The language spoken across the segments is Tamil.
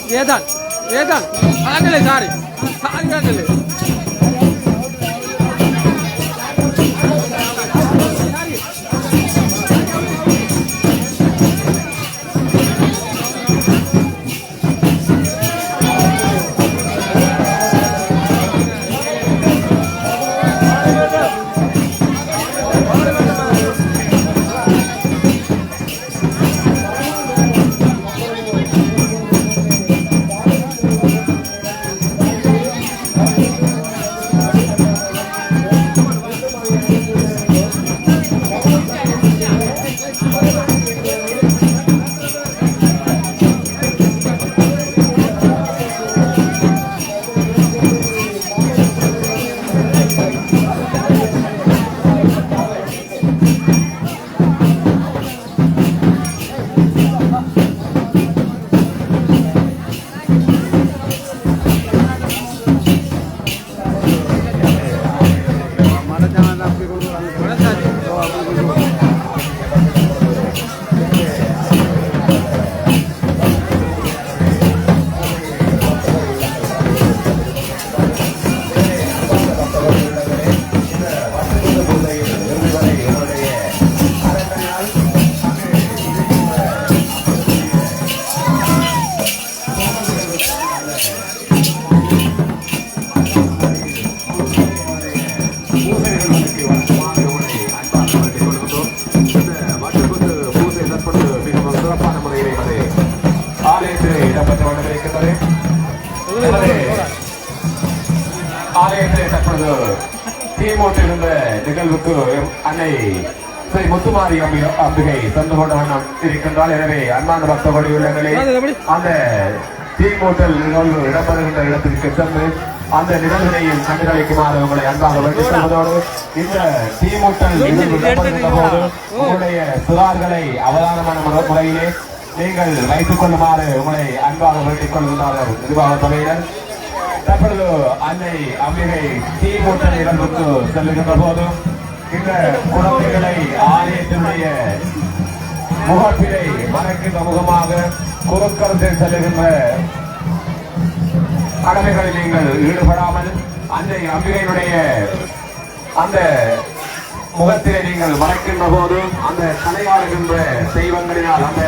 Yedan, Yedan, agale sari, sari agale. ஆலயத்தை தற்பொழுது தீமூட்டிருந்த நிகழ்வுக்கு அன்னை ஸ்ரீ முத்துமாரி அம்பிகை தந்து கொண்ட வண்ணம் இருக்கின்றால். எனவே அன்பான பக்த கொடி உள்ளங்களே அந்த தீமூட்டல் நிகழ்வு இடம்பெறுகின்ற இடத்திற்கு சென்று அந்த நிகழ்வினையும் கண்டுகளிக்குமாறு உங்களை அன்பாக வேண்டிக் கொள்வதோடு இந்த தீமூட்டல் நிகழ்வு இடம்பெறுகின்ற போது உங்களுடைய சுறார்களை அவதானமான முறையிலே நீங்கள் வைத்துக் கொள்ளுமாறு உங்களை அன்பாக வேண்டிக் கொள்கின்றார்கள் நிர்வாக துறையினர். தற்பொழுது அன்னை அம்பிகை தீமூட்டல் நிகழ்வுக்கு செல்லுகின்ற போதும் இந்த குழந்தைகளை ஆலயத்தினுடைய முகப்பிலை மறைக்கின்ற முகமாக குறுக்கரத்தில் செல்லுகின்ற கடமைகளில் நீங்கள் ஈடுபடாமல் அன்னை அம்பிகையினுடைய அந்த முகத்திலே நீங்கள் மறைக்கின்ற போது அந்த கலையாடுகின்ற தெய்வங்களினால் அந்த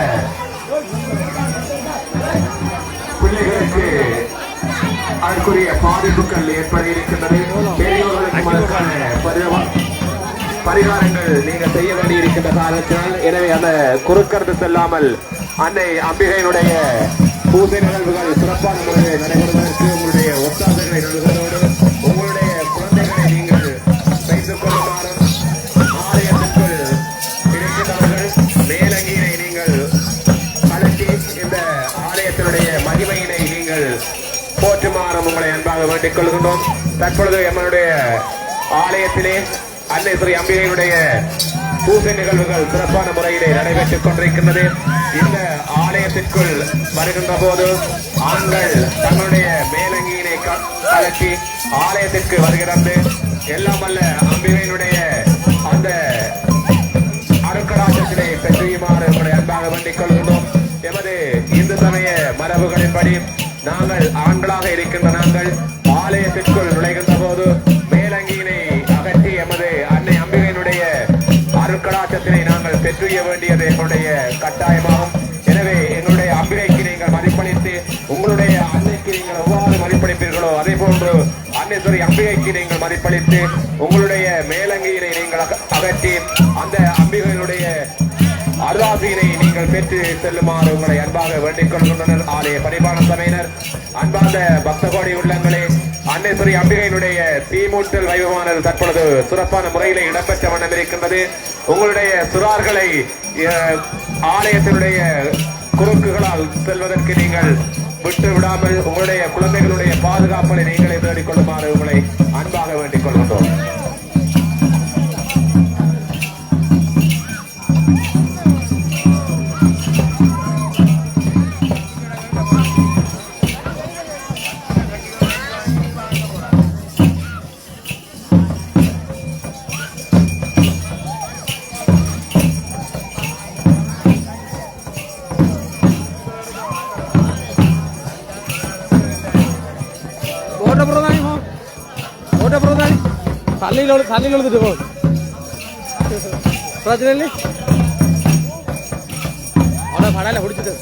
பிள்ளைகளுக்கு அதற்குரிய பாதிப்புகள் ஏற்பட இருக்கின்றது. பெரியோர்களுக்கு பரிகாரங்கள் நீங்கள் செய்ய வேண்டி இருக்கின்ற காரணத்தினால் எனவே அந்த குறுக்கருத்து செல்லாமல் அன்னை அம்பிகையினுடைய பூஜை நிகழ்வுகள் சிறப்பான முறையில் நடைபெறுவதற்கு உங்களுடைய ஒத்தாசைகளை நல்குவதோடு உங்களுடைய குழந்தைகளை நீங்கள் வைத்துக் கொள்ளுமாறும் ஆலயத்திற்குள் இருக்கின்றவர்கள் மேலங்கியினை நீங்கள் அழைத்தி இந்த ஆலயத்தினுடைய மகிமையினை நீங்கள் போற்றுமாறும் உங்களை அன்பாக வேண்டிக் கொள்கின்றோம். தற்பொழுது எம்முடைய ஆலயத்திலே அன்னை ஸ்ரீ அம்பிகையுடைய பூஜை நிகழ்வுகள் சிறப்பான முறையிலே நடைபெற்றுக் கொண்டிருக்கின்றது. இந்த ஆலயத்திற்குள் வருகின்ற போது ஆண்கள் தங்களுடைய மேலங்கியினை கலட்டி ஆலயத்திற்கு வருகிறது. எல்லாம் அல்ல அம்பிகையினுடைய அந்த அருக்கடாசத்தினை பெற்றியுமாறு உங்களை அன்பாக வேண்டிக் கொள்கின்றோம். எமது இந்து சமய மரபுகளின்படி நாங்கள் ஆண்களாக இருக்கின்ற நாங்கள் ஆலயத்திற்குள் நுழைகின்ற போது மேலங்கியினை அகற்றி எமது அன்னை அம்பிகையினுடைய அருக்கடாச்சத்தினை நாங்கள் பெற்றுய வேண்டியது எங்களுடைய கட்டாயமாகும். எனவே எங்களுடைய அம்பிகைக்கு நீங்கள் மதிப்பளித்து உங்களுடைய அன்னைக்கு நீங்கள் எவ்வாறு மதிப்பளிப்பீர்களோ அதே போன்று அன்னைஸ்வரி அம்பிகைக்கு நீங்கள் மதிப்பளித்து உங்களுடைய மேலங்கியினை நீங்கள் அகற்றி அந்த அம்பிகையினுடைய அருளாசியினை நீங்கள் பெற்று செல்லுமாறு உங்களை அன்பாக வேண்டிக் கொள்கின்றனர் ஆலய பரிபாலன சபையினர். அன்பார்ந்த பக்த கோடி உள்ளங்களே, அன்னைஸ்வரி அம்பிகையினுடைய தீமூட்டல் வைபவமானது தற்பொழுது சிறப்பான முறையில் இடம்பெற்ற வண்ணம் இருக்கின்றது. உங்களுடைய சுறார்களை ஆலயத்தினுடைய குறுக்குகளால் செல்வதற்கு நீங்கள் விட்டு விடாமல் உங்களுடைய குழந்தைகளுடைய பாதுகாப்பை நீங்களே தேடிக் கொள்ளுமாறு உங்களை அன்பாக வேண்டிக் கொள்கின்றோம். தண்ணியில் எழுதுட்டு போ பிரச்சனை இல்லை. அவ்வளோ படையில குடிச்சிட்டு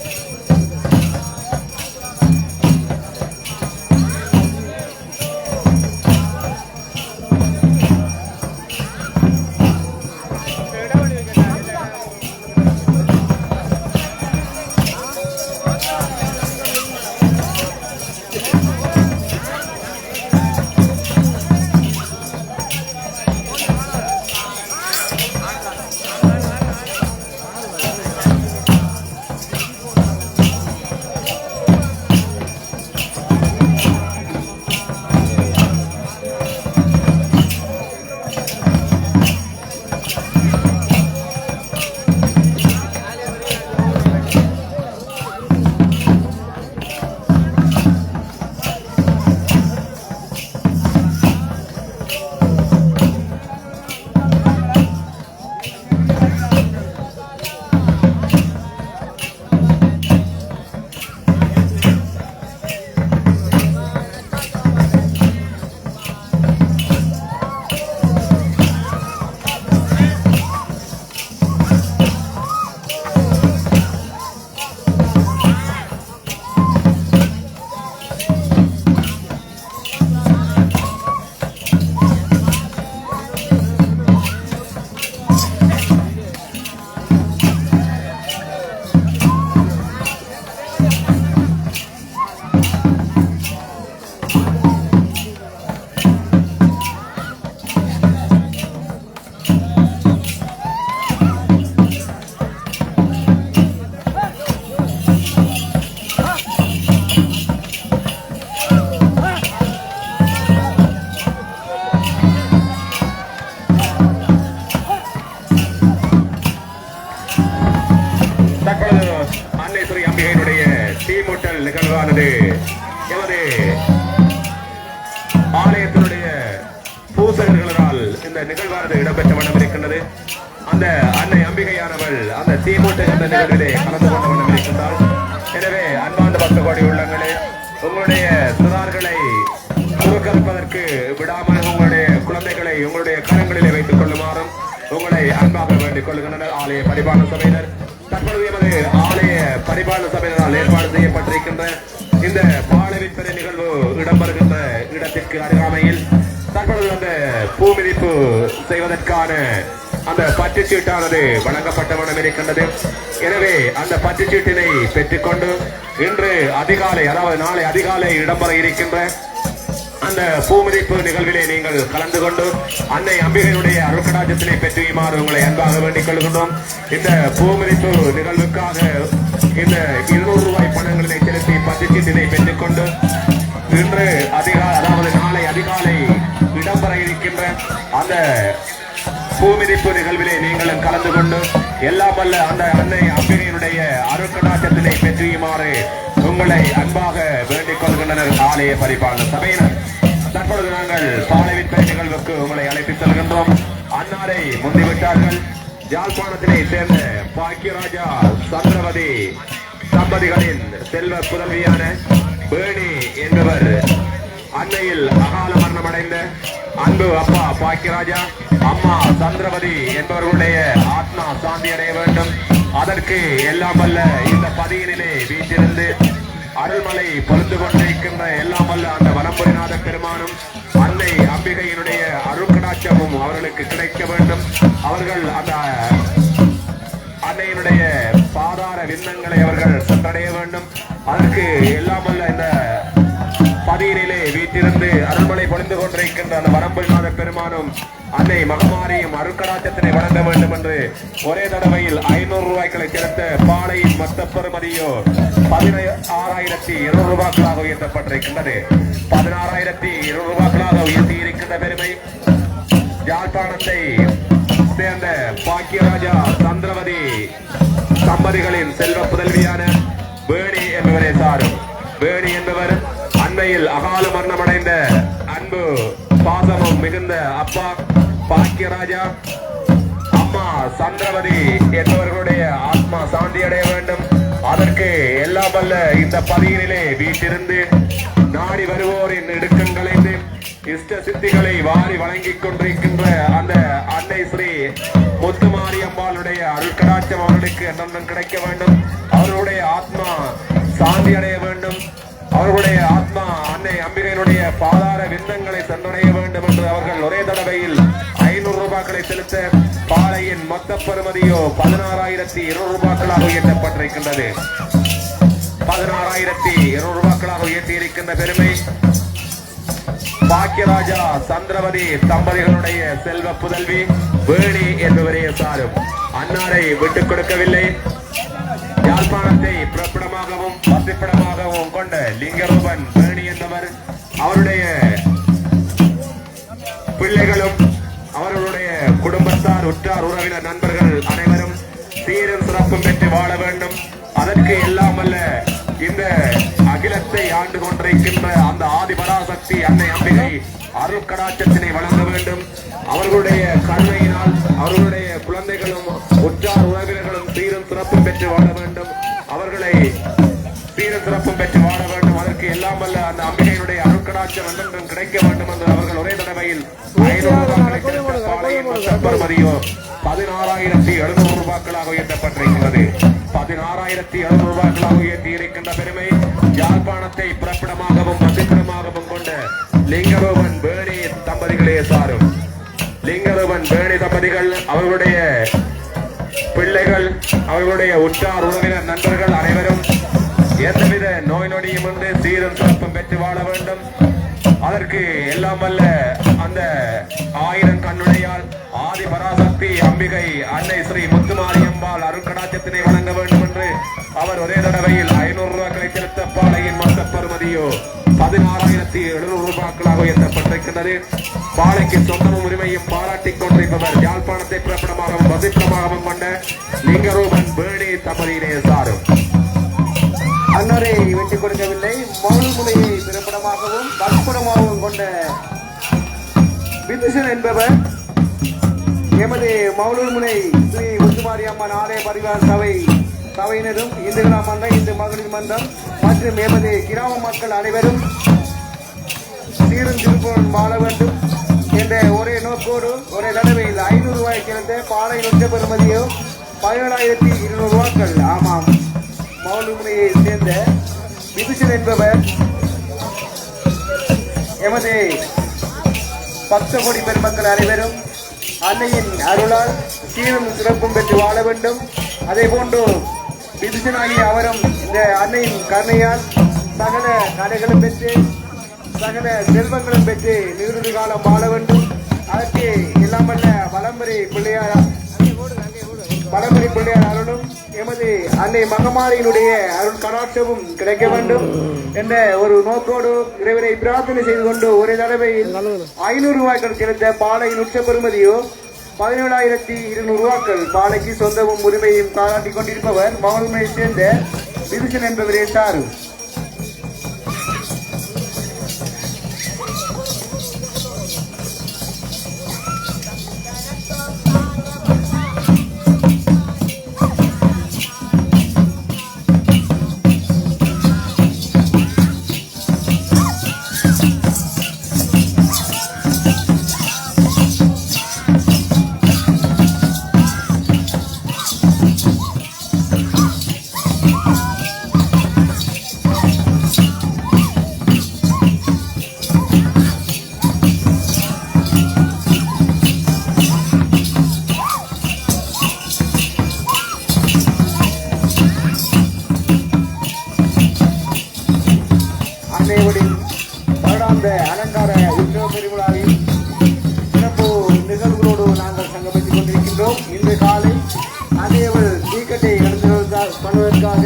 பூசகர்களால் இந்த நிகழ்வானது இடம்பெற்ற வண்ணம் இருக்கின்றது. அந்த அன்னை அம்பிகையானவள் அந்த தீமூட்டை அந்த நிகழ்விலே கலந்து கொண்ட வண்ணம் இருக்கின்றாள். எனவே அன்பார்ந்த பக்த கோடி உள்ளங்களே, உங்களுடைய சிறார்களை குறுக்கறுப்பதற்கு விடாமல் உங்களுடைய குழந்தைகளை உங்களுடைய கரங்களிலே வைத்துக் கொள்ளுமாறும் உங்களை அன்பாக வேண்டிக் கொள்கின்றனர் ஆலய பரிபாலன சபையினர். தற்பொழுது எமது ஆலய பரிபாலன சபையினரால் ஏற்பாடு செய்யப்பட்டிருக்கின்ற இந்த பாலவிற்பனை நிகழ்வு இடம்பெறுகின்ற இடத்திற்கு அருகாமையில் தற்பொழுது அந்த பூமிதிப்பு செய்வதற்கான அந்த பற்றுச்சீட்டானது வழங்கப்பட்ட வண்ணம் இருக்கின்றது. எனவே அந்த பற்றுச்சீட்டினை பெற்றுக்கொண்டு இன்று அதிகாலை, அதாவது நாளை அதிகாலை இடம்பெற இருக்கின்ற அந்த பூமிதிப்பு நிகழ்விலே நீங்கள் கலந்து கொண்டு அன்னை அம்பிகையுடைய அருட்கடாட்சத்தினை பெற்றுமாறு உங்களை அன்பாக வேண்டிக் கொள்கின்றோம். இந்த பூமிதிப்பு நிகழ்வுக்காக இந்த 200 ரூபாய் பணங்களை செலுத்தி பற்றுச்சீட்டினை பெற்றுக்கொண்டு இன்று அதாவது நாளை அதிகாலை இடம்பெற இருக்கின்ற அந்த பூமிதிப்பு நிகழ்விலே நீங்களும் கலந்து கொண்டு எல்லாம் வல்ல அந்த அன்னை அம்பிகையினுடைய அருட்கடாட்சத்தினை பெற்றுமாறு உங்களை அன்பாக வேண்டிக் கொள்கின்றனர் ஆலய பரிபாலன சபையினர். தற்பொழுது நாங்கள் பாலவிற்பனை நிகழ்வுக்கு உங்களை அழைத்துச் செல்கின்றோம். அன்னாரை முந்திவிட்டார்கள். யாழ்ப்பாணத்தினை சேர்ந்த பாக்கியராஜா சந்திரவதி தம்பதிகளின் செல்வ புதல்வியான பேணி என்பவர் அன்னையில் அகால மரணம் அடைந்த அன்பு அப்பா பாக்கியராஜா, அம்மா சந்திரவதி என்பவர்களுடைய ஆத்மா சாந்தி அடைய வேண்டும். அதற்கு எல்லாம் வல்ல இந்த பதியினிலே வீட்டிலிருந்து அருள்மலை பொழுது கொண்டிருக்கின்ற எல்லாம் வல்ல அந்த வலம்புரிநாத பெருமானும் அன்னை அம்பிகையினுடைய அருட்கடாட்சமும் அவர்களுக்கு கிடைக்க வேண்டும். அவர்கள் அந்த அன்னையினுடைய பாதார விண்ணங்களை அவர்கள் சென்றடைய வேண்டும். அதற்கு எல்லாம் வல்ல இந்த பதியினிலே வீட்டிலிருந்து அருள்மலை பொழிந்து கொண்டிருக்கின்ற அந்த வரம்புநாத பெருமானும் அன்னை மகமாரியும் அருட்கடாட்சத்தினை வழங்க வேண்டும் என்று ஒரே தடவையில் 500 ரூபாய்களை செலுத்த பாளையின் மொத்த பெறுமதியோ 16,200 ரூபாய்களாக உயர்த்தப்பட்டிருக்கின்றது. 16,200 ரூபாய்களாக உயர்த்தி இருக்கின்ற பெருமை யாழ்ப்பாணத்தை சேர்ந்த பாக்கியராஜா சந்திரவதி தம்பதிகளின் செல்வ புதல்வியான வேணி என்பவரை சாரும். வேணி என்பவர் அண்மையில் அகால மரணமடைந்த அன்பு பாசமும் மிகுந்த அப்பா பாக்கியராஜா, அம்மா சந்திரவதி என்பவர்களுடைய ஆத்மா சாந்தி அடைய வேண்டும். அதற்கு எல்லாம் வல்ல இந்த பதியினிலே வீட்டிலிருந்து நாடி வருவோரின் இடுக்கங்களைந்து இஷ்ட சித்திகளை வாரி வழங்கிக் கொண்டிருக்கின்ற அந்த அன்னை ஸ்ரீ முத்துமாரி அம்பாளுடைய அருட்கடாட்சம் அவர்களுக்கு என்னென்னும் கிடைக்க வேண்டும். அவர்களுடைய ஆத்மா சாந்தி அடைய வேண்டும். அவர்களுடைய ஆத்மா அன்னை அம்பிகையினுடைய பாதார விண்ணங்களை சென்றடைய வேண்டும் என்று அவர்கள் ஒரே தடவையில் 500 ரூபாய்களை செலுத்த பாளையின் மொத்த பெறுமதியோ 16,200 ரூபாய்களாக உயர்த்தப்பட்டிருக்கின்றது. 16,200 ரூபாய்களாக உயர்த்தி இருக்கின்ற பெருமை பாக்கியராஜா சந்திரவதி தம்பதிகளுடைய செல்வ புதல்வி வேணி என்பவரே சாரும். அன்னாரை விட்டுக் கொடுக்கவில்லை. யாழ்ப்பாணத்தை பிறப்பிடமாகவும் வசிப்பிடமாகவும் கொண்ட லிங்கரூபன் வேணி என்பவர் அவருடைய பிள்ளைகளும் அவர்களுடைய குடும்பத்தார் உற்றார் உறவினர் நண்பர்கள் அனைவரும் சீரும் சிறப்பும் பெற்று வாழ வேண்டும். அதற்கு எல்லாம் வல்ல இந்த அகிலத்தை ஆண்டு கொண்டிருக்கின்ற அந்த ஆதிபராசக்தி அன்னை அம்பிகை அருட்கடாட்சத்தினை வழங்க வேண்டும். அவர்களுடைய கருணையினால் அவர்களுடைய குழந்தைகளும் உற்றார் உறவினர்களும் சீரும் சிறப்பும் பெற்று வாழ வேண்டும். அவர்களை சீரும் சிறப்பும் பெற்று வாழ வேண்டும். அதற்கு எல்லாம் வல்ல அந்த அம்பிகையினுடைய அருட்கடாட்சம் என்றென்றும் கிடைக்க வேண்டும் என்று அவர்கள் ஒரே தடவையில் 500 பெறுமதியோ 16,700 ரூபாய்களாக உயர்த்தப்பட்டிருக்கிறது. 16,700 ரூபாய்களாக உயர்த்தி இருக்கின்ற பெருமை யாழ்ப்பாணத்தை பிறப்பிடமாகவும் வசிப்பிடமாகவும் கொண்ட லிங்கரூபன் வேணி தம்பதிகளே சாரும். லிங்கரூபன் வேணி தம்பதிகள் அவர்களுடைய பிள்ளைகள் அவர்களுடைய உற்றார் உறவினர் நண்பர்கள் அனைவரும் எந்தவித நோய் நொடியும் என்று சீரும் சிறப்பும் பெற்று வாழ வேண்டும். அதற்கு எல்லாம் வல்ல அந்த 1000 கண்ணுடையால் ஆதி பராசக்தி அம்பிகை அன்னை ஸ்ரீ முத்துமாரியம்பாள் அருட்கடாட்சத்தினை வழங்க வேண்டும் என்று அவர் ஒரே தடவையில் 500 ரூபாய்களை செலுத்த பாளையின் மொத்த பெறுமதியோ 16,700 ரூபாய்களாக உயர்த்தப்பட்டிருக்கின்றது. பாளைக்கு சொந்தமும் உரிமையும் பாராட்டிக் கொண்டிருப்பவர் யாழ்ப்பாணத்தை பிறப்பிடமாகவும் வசிப்பிடமாகவும் கொண்ட லிங்கரூபன் வேணி தம்பதியினே சாரும். அன்னரை வெட்டிக் கொடுக்கவில்லை. மௌல்முனையை பிறப்பிடமாகவும் வசிப்பிடமாகவும் கொண்ட விதுஷன் என்பவர் எமது மௌலூர் முனை ஸ்ரீ முத்துமாரி அம்மன் ஆலய பரிவார சபையினரும் இந்துகளா மன்றம் இந்து மகளிர் மன்றம் மற்றும் எமது கிராம மக்கள் அனைவரும் சீரும் திருப்பம் வாழ வேண்டும் என்ற ஒரே நோக்கோடு ஒரே தடவையில் 500 ரூபாய் கிடந்த பாலை நொச்ச பெறுமதியோ 17,200 ரூபாய்கள். ஆமாம், மௌலூர் முனையை சேர்ந்த விதுஷன் என்பவர் எமது பக்த கோடி பெருமக்கள் அனைவரும் அன்னையின் அருளால் சீரும் சிறப்பும் பெற்று வாழ வேண்டும். அதே போன்று விதுஷனாகிய அவரும் இந்த அன்னையின் கருணையால் சகல கலைகளும் பெற்று சகல செல்வங்களும் பெற்று நீடுறு காலம் வாழ வேண்டும். அதற்கு எல்லாம் வல்ல வலம்புரி பிள்ளையார் அருளும் எமது அன்னை மகமாரியினுடைய அருள் கடாட்சமும் கிடைக்க வேண்டும் என்ற ஒரு நோக்கோடு இறைவனை பிரார்த்தனை செய்து கொண்டு ஒரே தடவையில் 500 ரூபாய்கள் கிடைத்த பாலை நுட்ச பெறுமதியோ 17,200 ரூபாய்கள். பாலைக்கு சொந்தமும் உரிமையும் பாராட்டிக் கொண்டிருப்பவர் மகனுமையை சேர்ந்த விதுஷன் என்பவரே சாரு. வருடாந்த அலங்கார உற்சவ பெருவிழாவில் சிறப்பு நிகழ்வுகளோடு நாங்கள் சங்கமித்துக் கொண்டிருக்கின்றோம். இன்று காலை அன்னையவள் தீக்கட்டை பண்ணுவதற்காக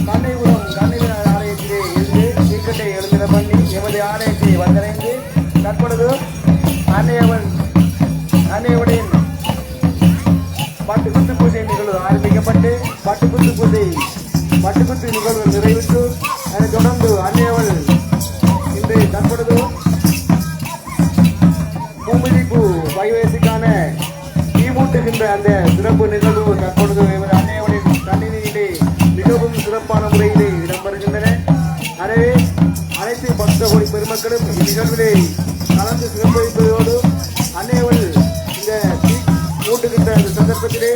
கண்ணைபுரம் கண்ணைவிநாயகர் ஆலயத்திலே இருந்து தீக்கட்டை எழுந்திர பண்ணி எமது ஆலயத்தை வந்தடைந்து தற்பொழுது அன்னையவளின் பட்டுக்குத்து பூஜை நிகழ்வு ஆரம்பிக்கப்பட்டு பட்டுக்குத்து நிகழ்வு நிறைவேற்று அதைத் தொடர்ந்து அன்னையவள் இன்று தற்பொழுது பூமிதிப்பு வைவயசுக்கான தீமூட்டுகின்ற அந்த சிறப்பு நிகழ்வு தற்பொழுது அன்னையவளின் சன்னிதியிலே மிகவும் சிறப்பான முறையிலே இடம்பெறுகின்றன. எனவே அனைத்து பக்த கோடி பெருமக்களும் இந்நிகழ்விலே கலந்து சிறப்பிப்பதோடு அன்னையவள் இந்த தீ மூட்டுகின்ற அந்த சந்தர்ப்பத்திலே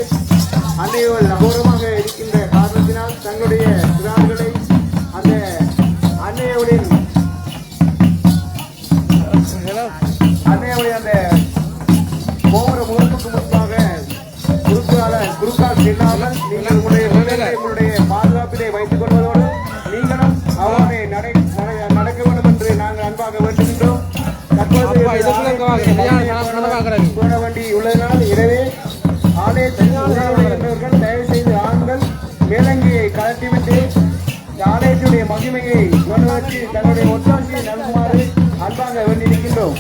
அன்னையவள் அகோரமாக இருக்கின்ற காரணத்தினால் தங்களுடைய பிரான்களை அந்த அன்னையவளின் அந்த கோபுர முகப்புக்கு முன்பாக குறுக்கால் செல்லாமல் நீங்கள் உங்களுடைய பாதுகாப்பிலே வைத்துக் கொள்வதோடு நீங்களும் அவனை நடக்க வேண்டும் என்று நாங்கள் அன்பாக வேண்டுகின்றோம். தற்போது வேண்டி உள்ளதனால் எனவே ஆலயத்தில் தயவு செய்து ஆண்கள் மேலங்கியை கலட்டிவிட்டு ஆலயத்துடைய மகிமையை கொண்டுவச்சு தங்களுடைய ஒத்தாட்சியை நல்குமாறு அன்பாக வேண்டியிருக்கின்றோம்.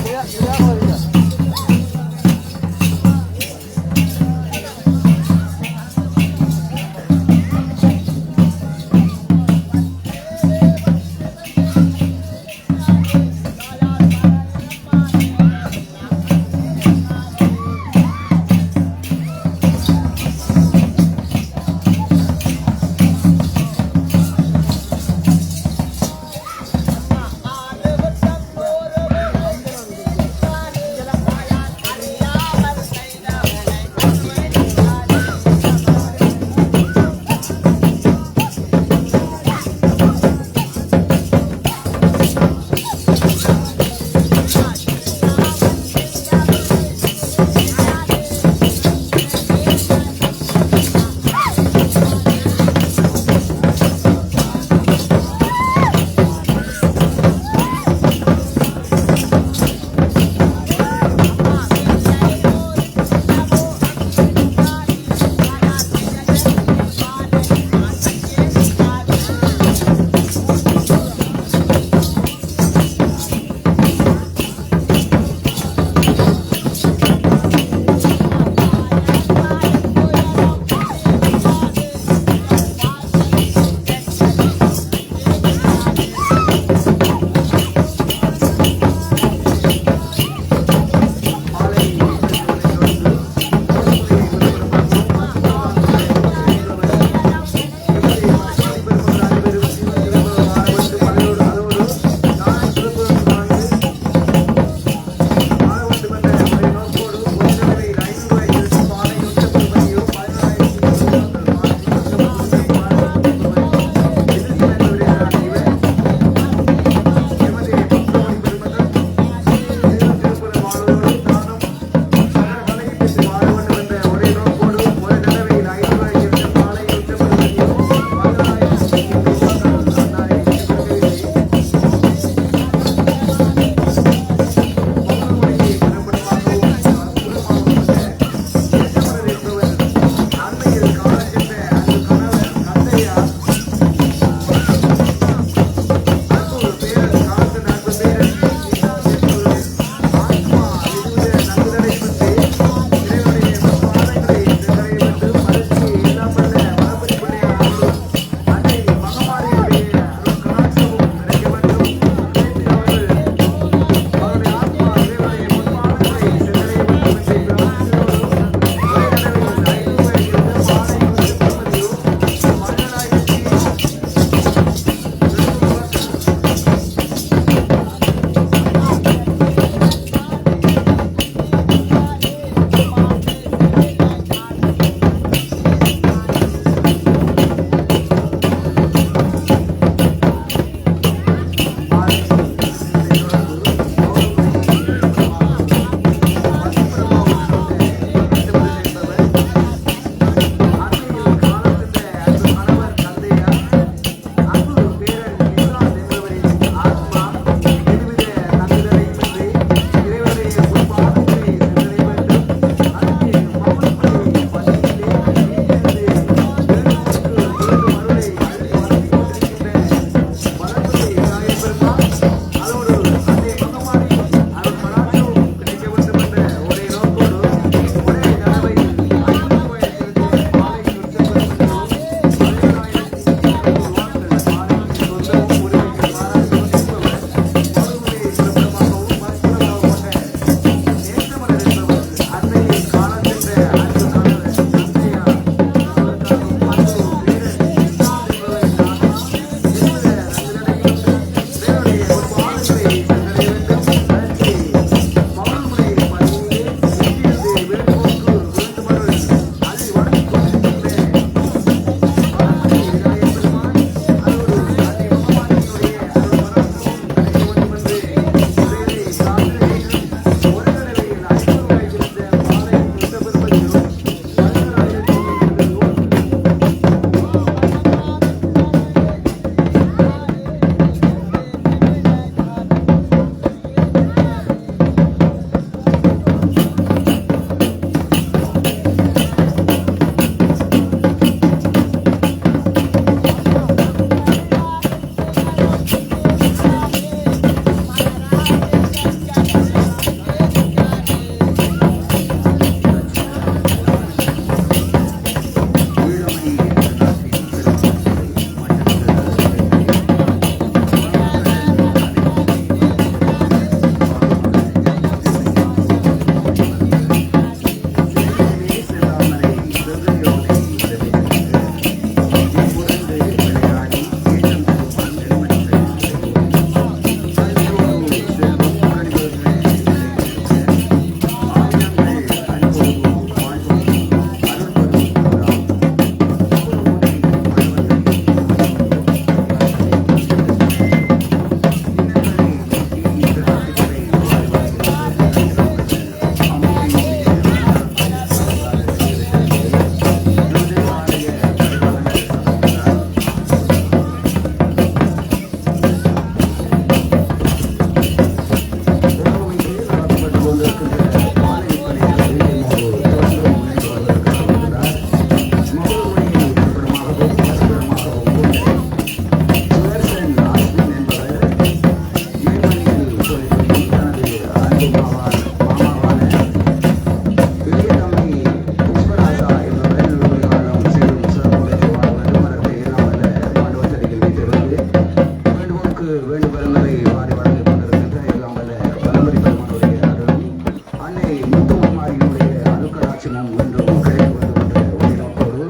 முத்துமாரியினுடைய அருக்கராட்சமும் இன்றும் கிடைத்து வருகின்ற ஒரு நோக்கோடு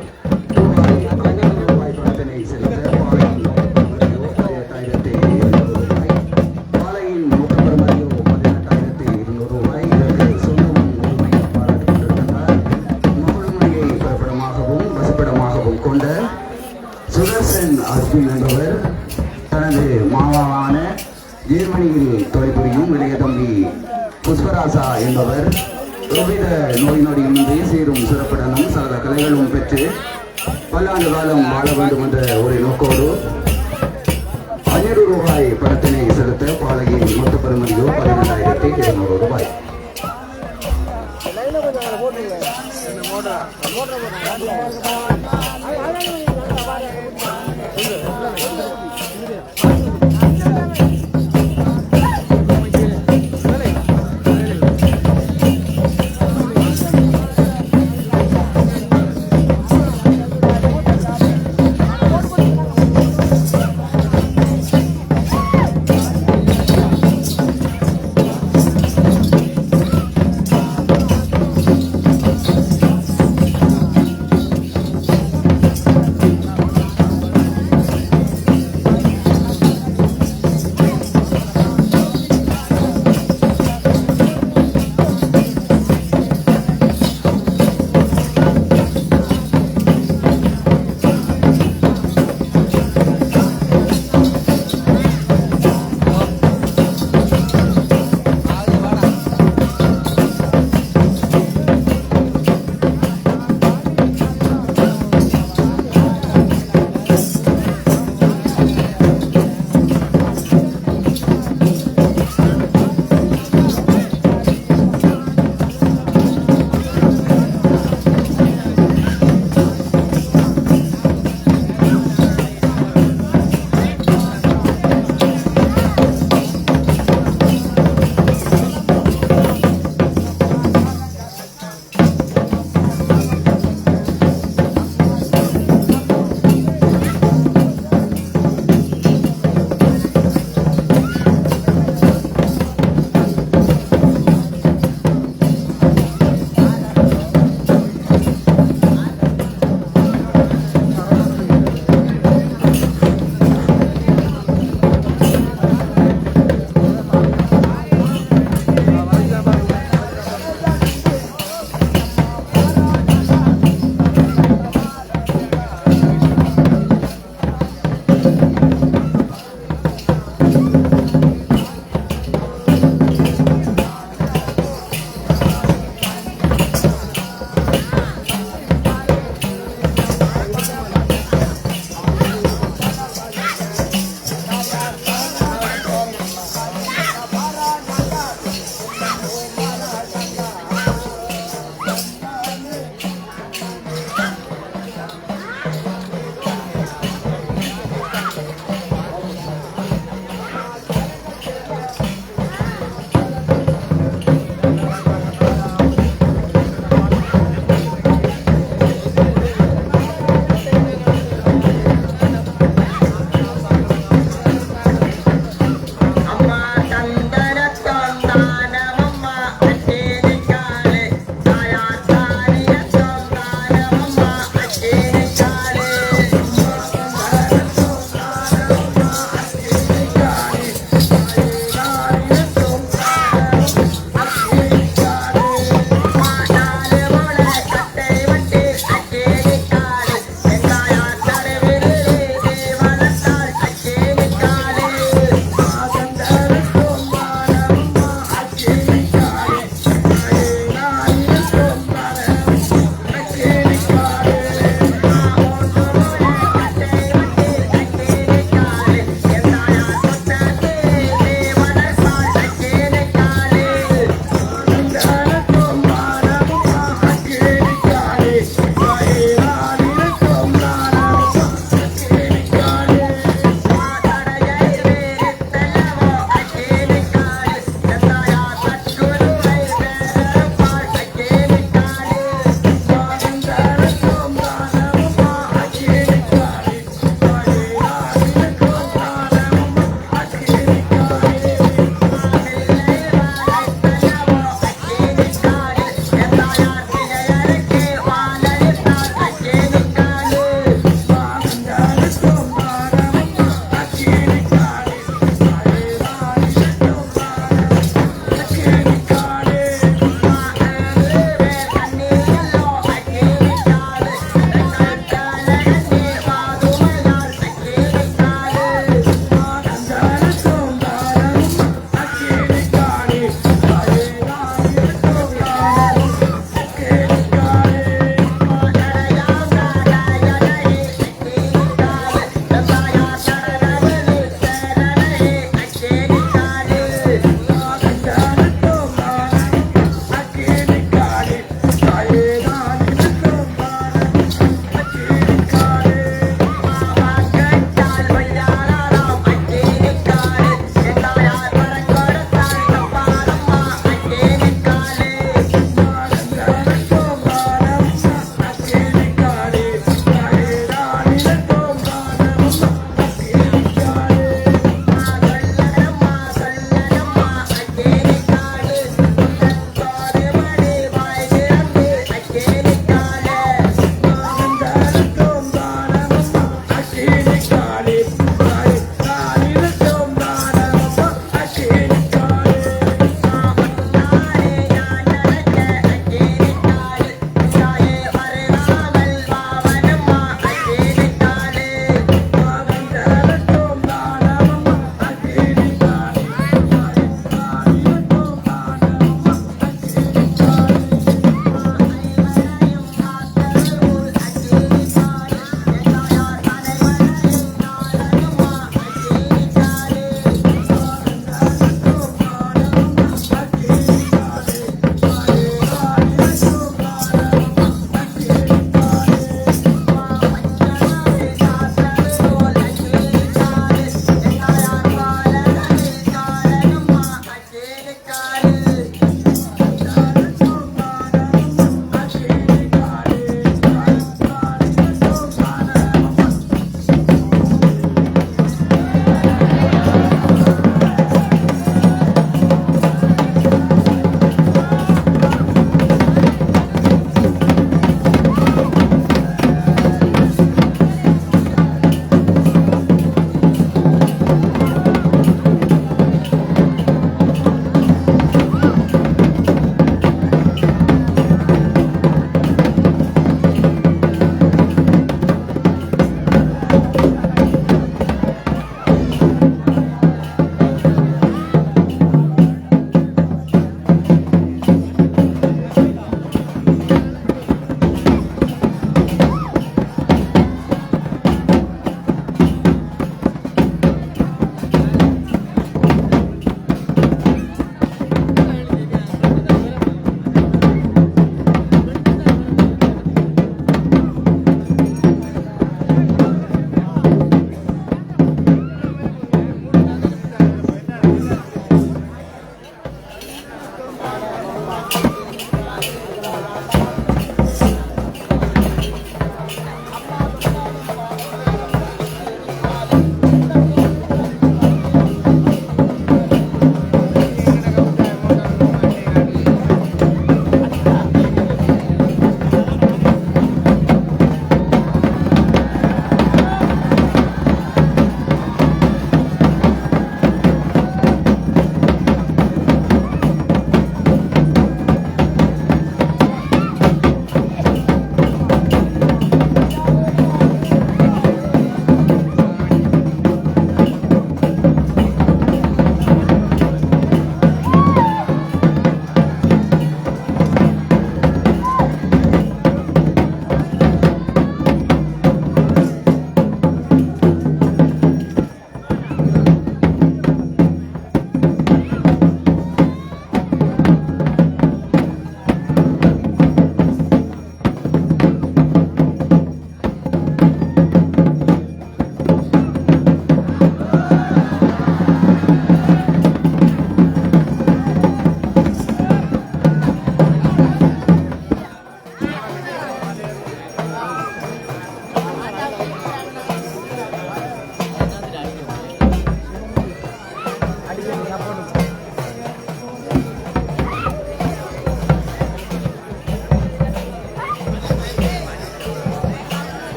ரூபாய் 500 ரூபாய் பிரார்த்தனை செலுத்த பாலையின் 18,200 ரூபாய், பாலையின் முகப்பெருமதியோ 18,200 ரூபாய். இதற்கு சொந்தமும் உரிமையும் பாராட்டிக் கொண்டிருக்கின்றார். மகளுமணியை பிறப்பிடமாகவும் வசிப்பிடமாகவும் கொண்ட சுதர்சன் அர்ஜுன் என்பவர் தனது மாமாவான ஜெர்மனியில் தொழில்புரியும் இளைய தம்பி புஷ்பராசா என்பவர் எவ்வித நோய் நொடியின்றி சீரும் சிறப்புடனும் சகல கலைகளும் பெற்று பல்லாண்டு காலம் வாழ வேண்டும் என்ற ஒரு நோக்கோடு 500 ரூபாய் பணத்தினை செலுத்த பாலையின் மொத்த பெறுமதியோ 12,200 ரூபாய்.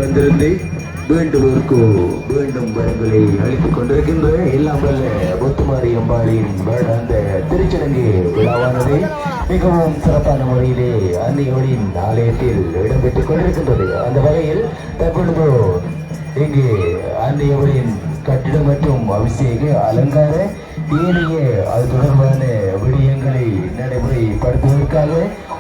வந்திருந்து வேண்டுவோருக்கு வேண்டும் வரங்களை அளித்துக் கொண்டிருக்கின்ற எல்லாம் வல்ல முத்துமாரி அம்பாளின் வருடாந்த திருச்சடங்கு விழாவானது மிகவும் சிறப்பான முறையிலே அன்னையோரின் ஆலயத்தில் இடம்பெற்றுக் கொண்டிருக்கின்றது. அந்த வகையில் தற்பொழுது இங்கு அன்னையோரின் கட்டிடம் மற்றும் அபிஷேக அலங்கார ஏனைய அது தொடர்பான விடயங்களை நடைமுறைப்படுத்துவதற்காக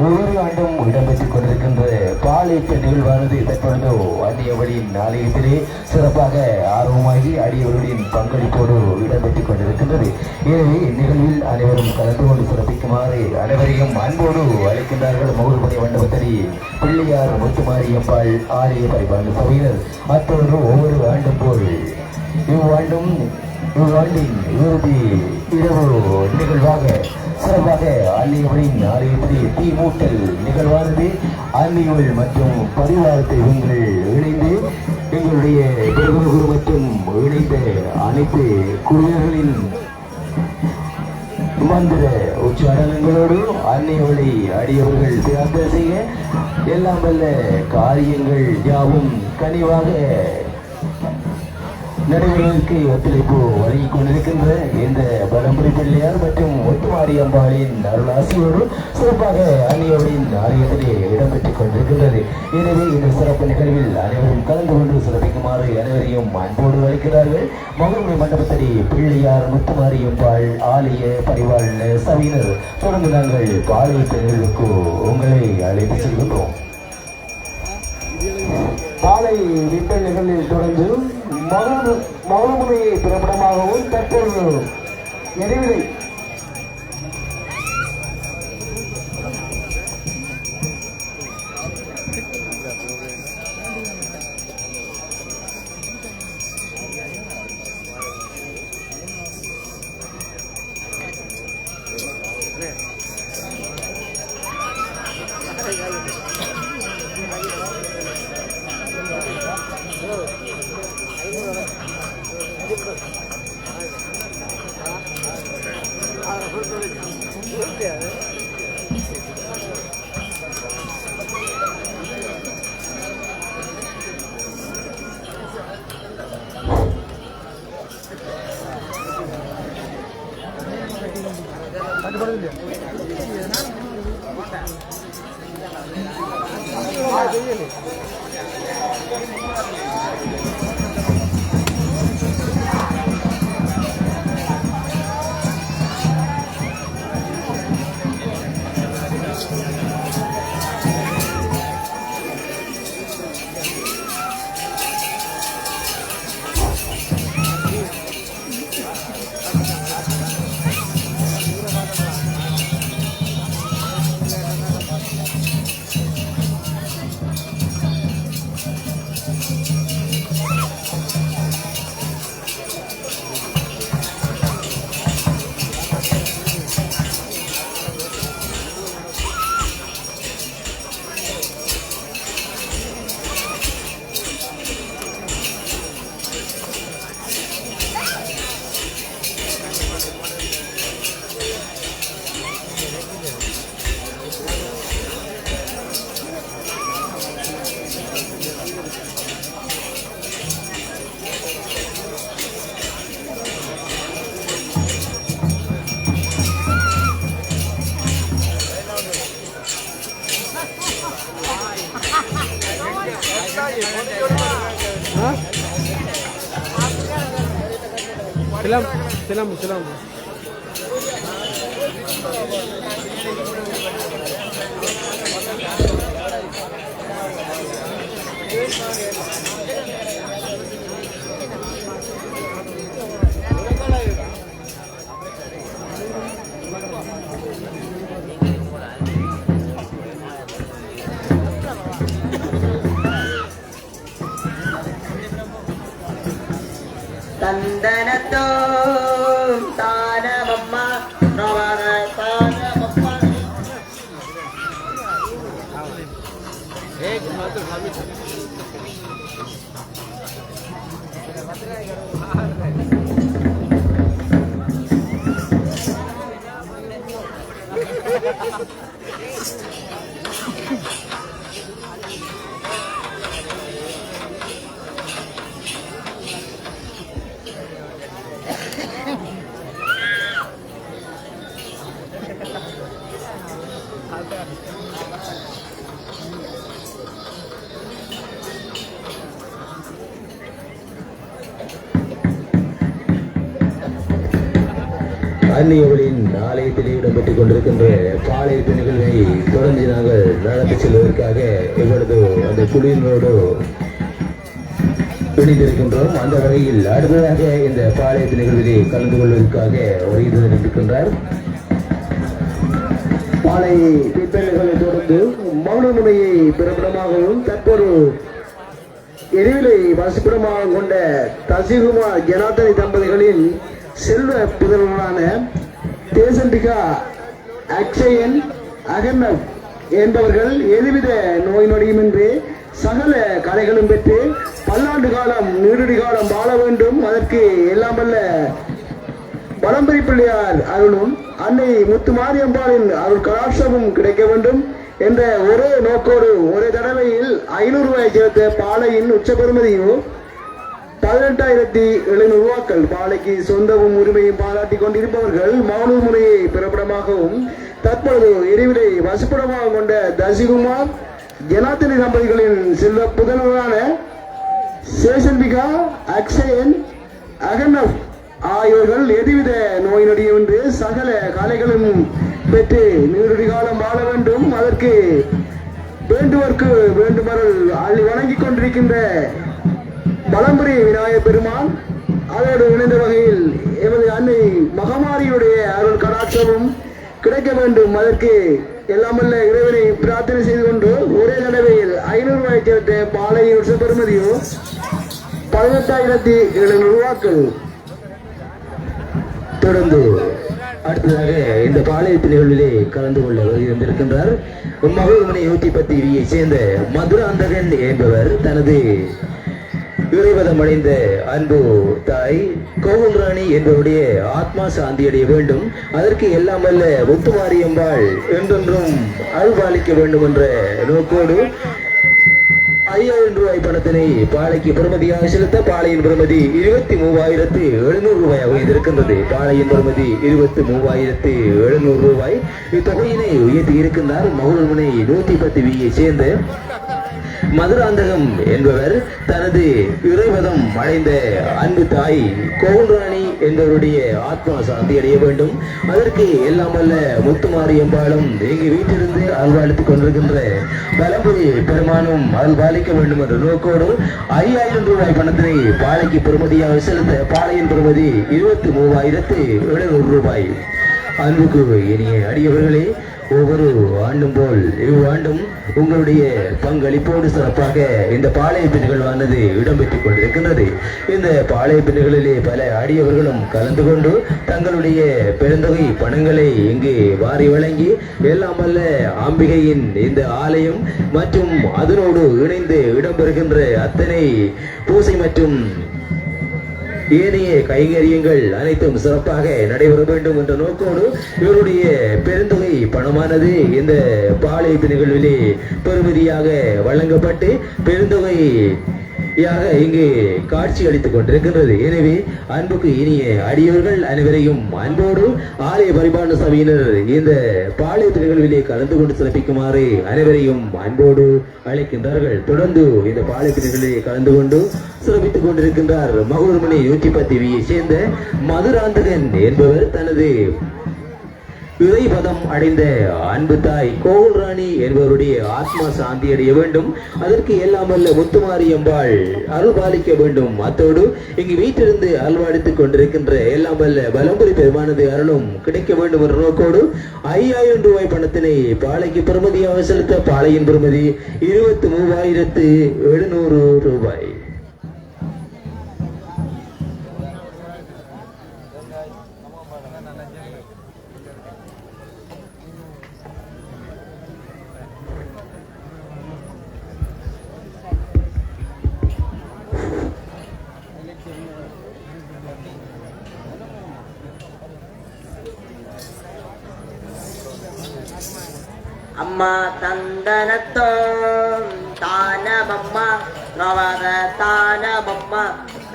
ஒவ்வொரு ஆண்டும் இடம்பெற்றுக் கொண்டிருக்கின்ற பாலைத்த நிகழ்வானது தற்பொழுது அன்னையவளின் ஆலயத்திலே சிறப்பாக ஆர்வமாகி அடியவர்களின் பங்களிப்போடு இடம்பெற்றுக் கொண்டிருக்கின்றது. எனவே இந்நிகழ்வில் அனைவரும் கலந்து கொண்டு சிறப்பிக்குமாறு அனைவரையும் அன்போடு அழைக்கின்றார்கள். மகுள்படி மண்டபத்தடி பிள்ளையார் முத்துமாரி அம்பாள் ஆலய பரிபாலன சபையினர். அத்தோடு ஒவ்வொரு ஆண்டும் போல் இவ்வாண்டின் இறுதி இரவு நிகழ்வாக சிறப்பாக அன்னையவளின் ஆலயத்தில் தீ மூட்டல் நிகழ்வானது அன்னையவள் மற்றும் பரிவாரத்தை உங்கள் இணைந்து எங்களுடைய குரு மற்றும் இணைந்த அனைத்து குழுவினர்களின் மந்திர உச்சாரணங்களோடு அன்னையவளை அடியவர்கள் பிரார்த்தனை செய்ய எல்லாம் வல்ல காரியங்கள் யாவும் கனிவாக நடைபெறுவதற்கு ஒத்துழைப்பு வழங்கிக் கொண்டிருக்கின்ற இந்த பரம்பரை பிள்ளையார் மற்றும் முத்துமாரி அம்பாளின் அருளாசியோடு சிறப்பாக அன்னையோரின் ஆலயத்திலே இடம்பெற்றுக் கொண்டிருக்கின்றது. எனவே இந்த சிறப்பு நிகழ்வில் அனைவரும் கலந்து கொண்டு சிறப்பிக்குமாறு அனைவரையும் அன்போடு அழைக்கிறார்கள். மகுள்மை மண்டபத்தடி பிள்ளையார் முத்துமாரி அம்பாள் ஆலய பரிபாலன சபையினர். தொடர்ந்து நாங்கள் பாளையத்த நிகழ்வுக்கு உங்களை அழைத்து செல்கின்றோம். காலை விற்பனை நிகழ்வில் தொடர்ந்து மௌனமுனையை பிறப்பிடமாகவும் தற்பொழுது எரிவிலை Silam. Tandanatto tanamamma ravana tanamamma ek matur kami அன்னியவளின் ஆலயத்தில் இடம்பெற்றுக் கொண்டிருக்கின்ற பாளையத்து நிகழ்வை தொடர்ந்து நாங்கள் நடத்தி செல்வதற்காக எவ்வளவு அந்த குழுவினோடு இணைந்திருக்கின்றோம். அந்த வகையில் அடுத்ததாக இந்த பாளையத்து நிகழ்விலே கலந்து கொள்வதற்காக வருகின்றார். பாலை பிற்பெண்களை தொடர்ந்து மௌனமுனையை பிறப்பிடமாகவும் தற்போது எரிவிலை வசிப்பிடமாக கொண்ட தசிகுமார் ஜனார்தனி தம்பதிகளின் செல்வ புதல்வரான தேசம்பிகா அக்ஷயன் அகர்ணவ் என்பவர்கள் எதுவித நோய் நொடியுமின்றி சகல கலைகளும் பெற்று பல்லாண்டு காலம் நீடுடி காலம் வாழ வேண்டும். அதற்கு எல்லாம் வல்ல பழம்பரி பிள்ளையார் அருளும் அன்னை முத்துமாரியம்பாளின் அருள் கலாட்சமும் கிடைக்க வேண்டும் என்ற ஒரே நோக்கோடு ஒரே தடவையில் 500 ரூபாய் சேர்த்த பாலையின் உச்ச பெறுமதியோ 18,700 ரூபாய்கள். பாலைக்கு சொந்தமும் உரிமையும் பாராட்டி கொண்டிருப்பவர்கள் மௌனூர் முனையை பிறப்பிடமாகவும் தற்பொழுது எரிவிலை வசிப்பிடமாக கொண்ட தசிகுமார் ஜனார்தனி தம்பதிகளின் செல்வ புதல்வரான சேஷன்பிகா அக்ஷயன் அகர்ணவ் ஆகியோர்கள் எதுவித நோய் நொடியின்றி சகல கலைகளும் பெற்று நீடுடி காலம் வாழ வேண்டும். அதற்கு வேண்டுவதற்கு வேண்டுமருள் அள்ளி வணங்கிக் கொண்டிருக்கின்ற பலம்புரி விநாயகப் பெருமான் அதோடு இணைந்த வகையில் எமது அன்னை மகமாரியுடைய அருள் கடாட்சமும் கிடைக்க வேண்டும். அதற்கு எல்லாமல்ல இறைவனை பிரார்த்தனை செய்து கொண்டு ஒரே தடவையில் 500 ரூபாய் சேர்த்த பாலையின் உச்ச பெறுமதியோ 18,700 ரூபாய்கள். தொடர்ந்து அடுத்ததாக இந்த பாளையத்து நிகழ்விலே கலந்து கொள்ள வந்திருக்கின்றார். மகளிர்மனை 110 சேர்ந்த மதுராந்தகன் என்பவர் தனது இறைவதம் அடைந்த அன்பு தாய் கோகுல்ராணி என்பவருடைய ஆத்மா சாந்தி அடைய வேண்டும். அதற்கு எல்லாம் வல்ல முத்துமாரியம்பாள் என்றென்றும் அருள்பாலிக்க வேண்டும் என்ற நோக்கோடு 5,000 ரூபாய் பணத்தினை பாலைக்கு பெறுமதியாக செலுத்த பாளையின் பெறுமதி 23,700 ரூபாயாக இருக்கின்றது. பாளையின் பெறுமதி 23,700 ரூபாய். இத்தொகையினை உயர்த்தி இருக்கின்றார் மகளிர்மனை 110 சேர்ந்த மதுராந்தகம் என்பவர் தனது இறைவதம் அடைந்த அன்பு தாய் கோகுல்ராணி என்பவருடைய ஆத்மா சாந்தி அடைய வேண்டும். அதற்கு எல்லாம் வல்ல முத்துமாரியம்பாளும் எங்கு வீட்டிலிருந்து அல்வாளித்துக் கொண்டிருக்கின்ற பலம்புரி பெருமானும் அல்வாளிக்க வேண்டும் என்ற நோக்கோடு 5,000 ரூபாய் பணத்தினை பாலைக்கு பெறுமதியாக செலுத்த பாளையின் பெறுமதி 23,700 ரூபாய். அன்புக்கு இனிய அடியவர்களே, ஒவ்வொரு ஆண்டும் போல் இவ்வாண்டும் உங்களுடைய பங்களிப்போடு சிறப்பாக இந்த பாளையப்பு நிகழ்வானது இடம்பெற்றுக் கொண்டிருக்கின்றது. இந்த பாளையப்பு நிகழ்விலே பல அடியவர்களும் கலந்து கொண்டு தங்களுடைய பெருந்தொகை பணங்களை இங்கு வாரி வழங்கி எல்லாம் வல்ல அம்பிகையின் இந்த ஆலயம் மற்றும் அதனோடு இணைந்து இடம்பெறுகின்ற அத்தனை பூசை மற்றும் ஏனைய கைங்கரியங்கள் அனைத்தும் சிறப்பாக நடைபெற வேண்டும் என்ற நோக்கோடு இவருடைய பெருந்தொகை பணமானது இந்த பாளையத்து நிகழ்விலே பெறுமதியாக வழங்கப்பட்டு பெருந்தொகை இங்கு காட்சி அளித்துக் கொண்டிருக்கின்றது. எனவே அன்புக்கு இனிய அடியவர்கள் அனைவரையும் அன்போடு ஆலய பரிபாலன சபையினர் இந்த பாளையத்து நிகழ்விலே கலந்து கொண்டு சிறப்பிக்குமாறு அனைவரையும் அன்போடு அழைக்கின்றார்கள். தொடர்ந்து இந்த பாளையத்து நிகழ்விலே கலந்து கொண்டு சிறப்பித்துக் கொண்டிருக்கின்றார் மகளிர்மனை 110 சேர்ந்த மதுராந்தகன் என்பவர் தனது இறைபதம் அடைந்த அன்பு தாய் கோகுல்ராணி என்பவருடைய ஆத்மா சாந்தி அடைய வேண்டும். அதற்கு எல்லாம் வல்ல முத்துமாரியம்பாள் அருள் பாலிக்க வேண்டும். அத்தோடு இங்கு வீட்டிலிருந்து அல்வாடித்துக் கொண்டிருக்கின்ற எல்லாம் வல்ல பலம்புரி பெருமானது அருளும் கிடைக்க வேண்டும் என்ற நோக்கோடு 5,000 ரூபாய் பணத்தினை பாலைக்கு பெறுமதியாக செலுத்த பாளையின் பெறுமதி 23,700 ரூபாய். அம்மா தந்தனத்தோம் தானமம்மா நவர தானமம்மா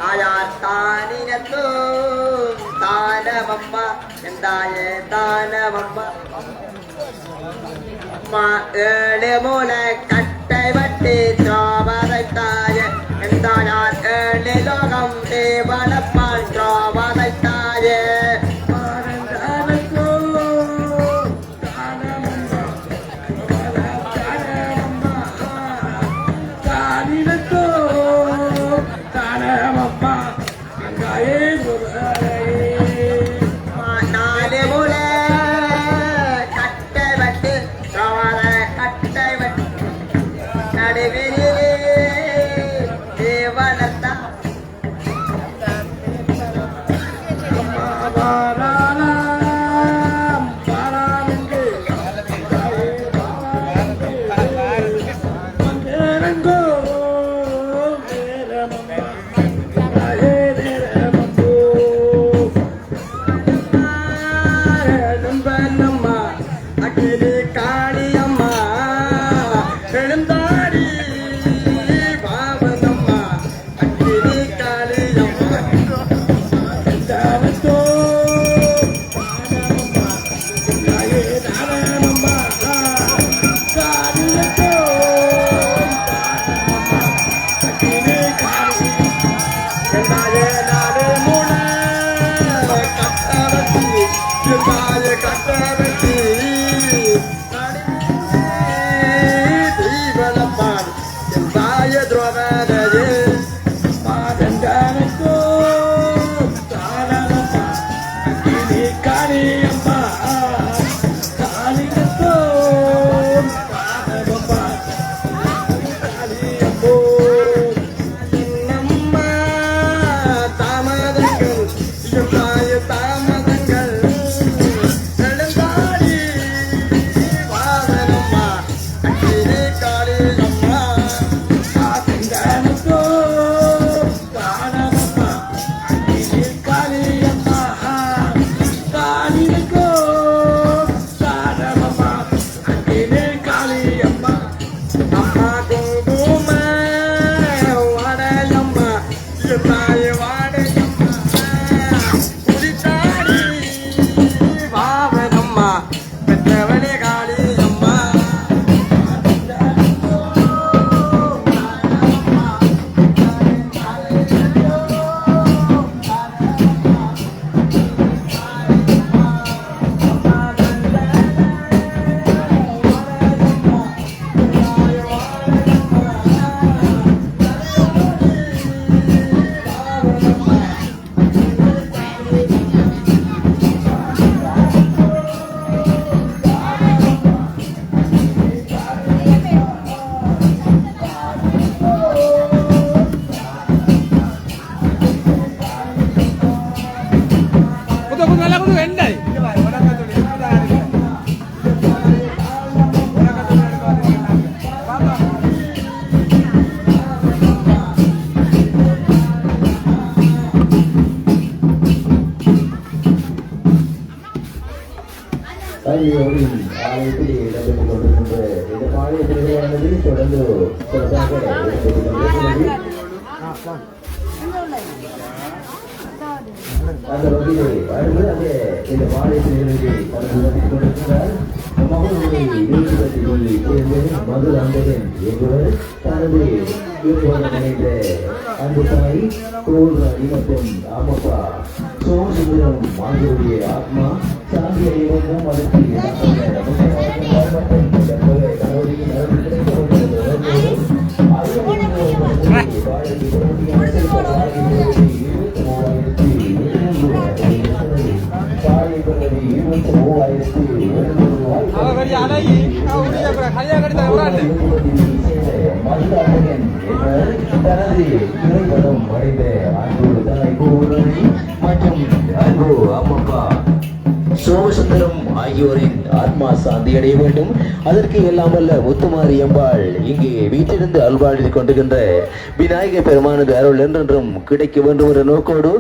தாயார் தானினத்தோம் தானமம்மா எந்தாயே தானமம்மா அம்மா 7 மூலை கட்டை வட்டி திராவதைத்தாய எந்தாயார் 7 லோகம் தேவனப்பான் திராவதைத்தாயே தாயே வாடகம்மா குடித்தாடி பாவகம்மா பெற்றவளே காளி அம்மா அன்னியோரின் ஆலயத்திலே இடம்பெற்றுக் கொண்டிருக்கின்ற இந்த பாளைய திருவிழாவானது தொடர்ந்து சிறப்பாக இடம்பெற்றுக் கொண்டிருக்கிறது. அந்த வகையிலே அடுத்து இந்த பாளைய திருவிழாவை நடத்திக் கொண்டிருக்கிறார் மகளுடைய நீதிபதியை சேர்ந்த மது அந்தகன் என்பவர் தனது இவர்களுடன் இணைந்த அன்பு தாய் கோல்ராணி மற்றும் ஆமப்பா சோமசுந்தரம் ஆகியோருடைய ஆத்மா சாந்தி அடைவதும் அதற்கு தனது இறைவனம் அடைந்த அன்பு தாய் கோல்ராணி மற்றும் அன்பு அம்மப்பா சோமசுந்தரம் ஆகியோரின் ஆத்மா சாந்தி அடைய வேண்டும். அதற்கு எல்லாம் வல்ல முத்துமாரி அம்பாள் இங்கே வீட்டிலிருந்து அல்வாழ்ந்து கொண்டிருக்கின்ற விநாயகர் பெருமானது அருள் என்றென்றும் கிடைக்க வேண்டும் என்ற நோக்கோடு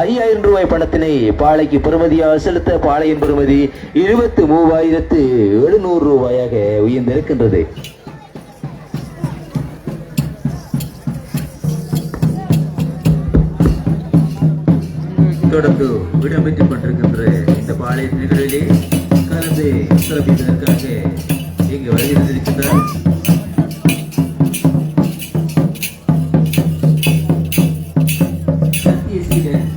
5000 ரூபாய் பணத்தினை பாளைக்கு பெறுமதியாக செலுத்த பாளையின் பெறுமதி 23,700 ரூபாயாக உயர்ந்திருக்கின்றது. தொடர்ந்து இடம்பெற்றுக் கொண்டிருக்கின்ற இந்த பாளைய நிகழ்விலே கலந்து சிறப்பிப்பதற்காக இங்கு வருகின்றிருக்கின்றார் சத்யசீலன்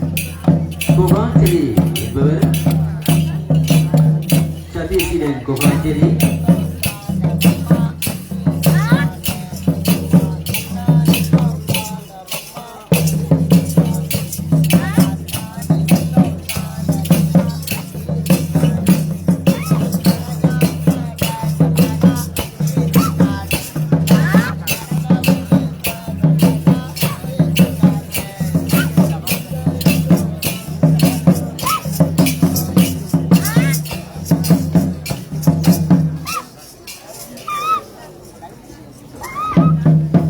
குகாஞ்சலி என்பவர். சத்யசீலன் குகாஞ்சலி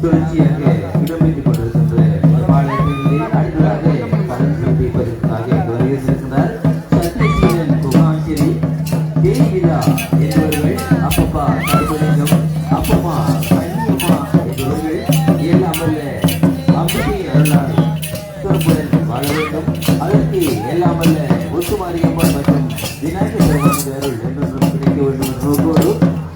தொடர்ச்சியாக இடம்பெற்றுக் கொண்டிருக்கின்ற பாளையங்களிலே அடுத்ததாக கலந்து சிறப்பிப்பதற்காக வருகின்றிருக்கிறார் சத்யசீலன் குகாஞ்சலி தேவிதா என்பவர்கள் அப்பப்பா சர்வலிங்கம் அப்பம்மா கன்னியம்மா என்பவர்கள் எல்லாம் வல்ல அம்பிகை அருளால் சிறப்புடன் வாழ வேண்டும். அதற்கு எல்லாம் வல்ல முத்துமாரியம்மன் மற்றும் விநாயகர் பெருமானது அருள் என்றென்றும் கிடைக்க வேண்டும் என்ற நோக்கோடு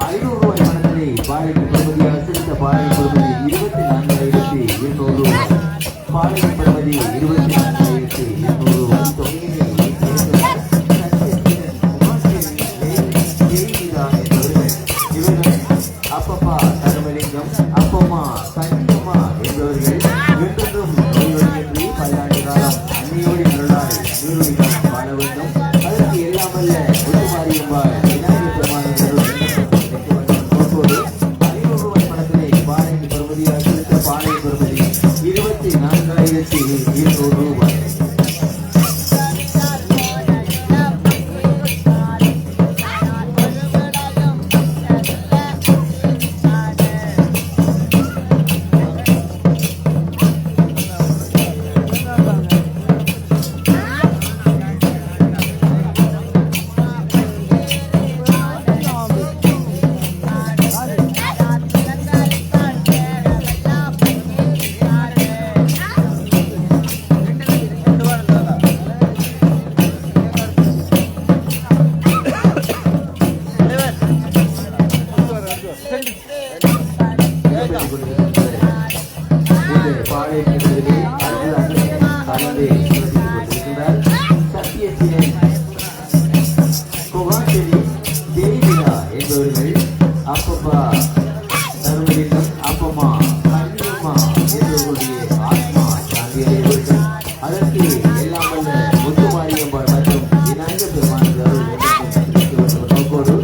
500 ரூபாய் பணத்தினை பாளைக்கு பெறுமதியாக செலுத்த பாளைய பெறுமதி 24,800 ரூபாய். பாளைய பெறுமதி 24,800 ரூபாய் தொகையினை இவர்கள் அப்பப்பா தர்மலிங்கம் அப்பம்மா கன்னியம்மா என்பவர்கள் என்றென்றும் நோய்வழியின்றி பல்லாண்டு காலம் அன்னையோடு அருளால் நீருடி காலம் வாழ வேண்டும். அதற்கு எல்லாம் வல்ல முத்துமாரியம்பாள் விநாயகர் பெருமானது நோக்கோடு 500 ரூபாய் பணத்தினை பாளைக்கு பெறுமதியாக செலுத்த பாளைய பெறுமதி 24,200 ரூபாய். பாளையத்திலே அடுத்ததாக கலந்து கொண்டிருக்கிறார் சத்தியசீலன் குமாச்செடி தேவிதா என்பவர்கள் அப்பப்பா தருமலிங்கம் அப்பம்மா கண்ணியம்மா என்பவர்களுடைய ஆத்மா சாந்தியடைய வேண்டும். அதற்கு எல்லாம் வல்ல முத்துமாரியம்மன் மற்றும் விநாயகர் பெருமான் நோக்கோடு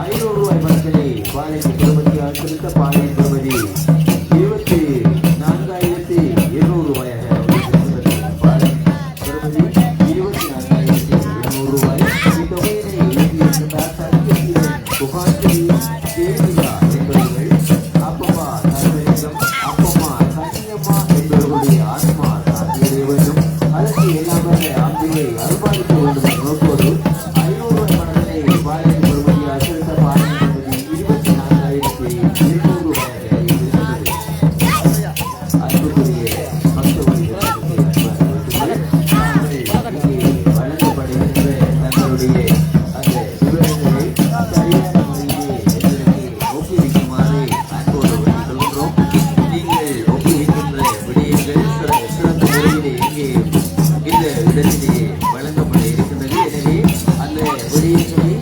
500 ரூபாய் பணத்தினை பாளையம் பெருமதியாக செலுத்த பாளையம் பெருமதி 24,200 ரூபாயாக பாளையம் பெருமதி 24,200 ரூபாய். இத்தொகையினை எழுதியிருக்கிறார் சத்தியசீலன் குமாச்செடி தேவிதா என்பவர்கள் அப்பம்மா தருமலிங்கம் அப்பம்மா கண்ணியம்மா என்பவர்களுடைய ஆத்மா சாந்தியடைய வேண்டும். அதற்கு எல்லாம் வல்ல அம்பிகை அருள்பாலிக்க வேண்டும் என்ற நோக்கோடு 500 ரூபாய் பணத்தினை பாளையம் பெருமதியாக செலுத்த பாளையம் பெருமதி 24,200 ரூபாயாக இருக்கிறது. அன்புக்குரிய பக்தவழிகளுக்கு வழங்கப்படுகின்ற தங்களுடைய அந்த விவரங்களை சரியான முறையிலே எங்களுக்கு ஒப்புவிக்குமாறு அன்போடு வேண்டுகின்றோம். நீங்கள் ஒப்புவிக்கின்ற விடயங்கள் சிறந்த முறையிலே இங்கே இந்த இடத்திலே வழங்கப்பட இருக்கின்றது. எனவே அந்த விடயங்களை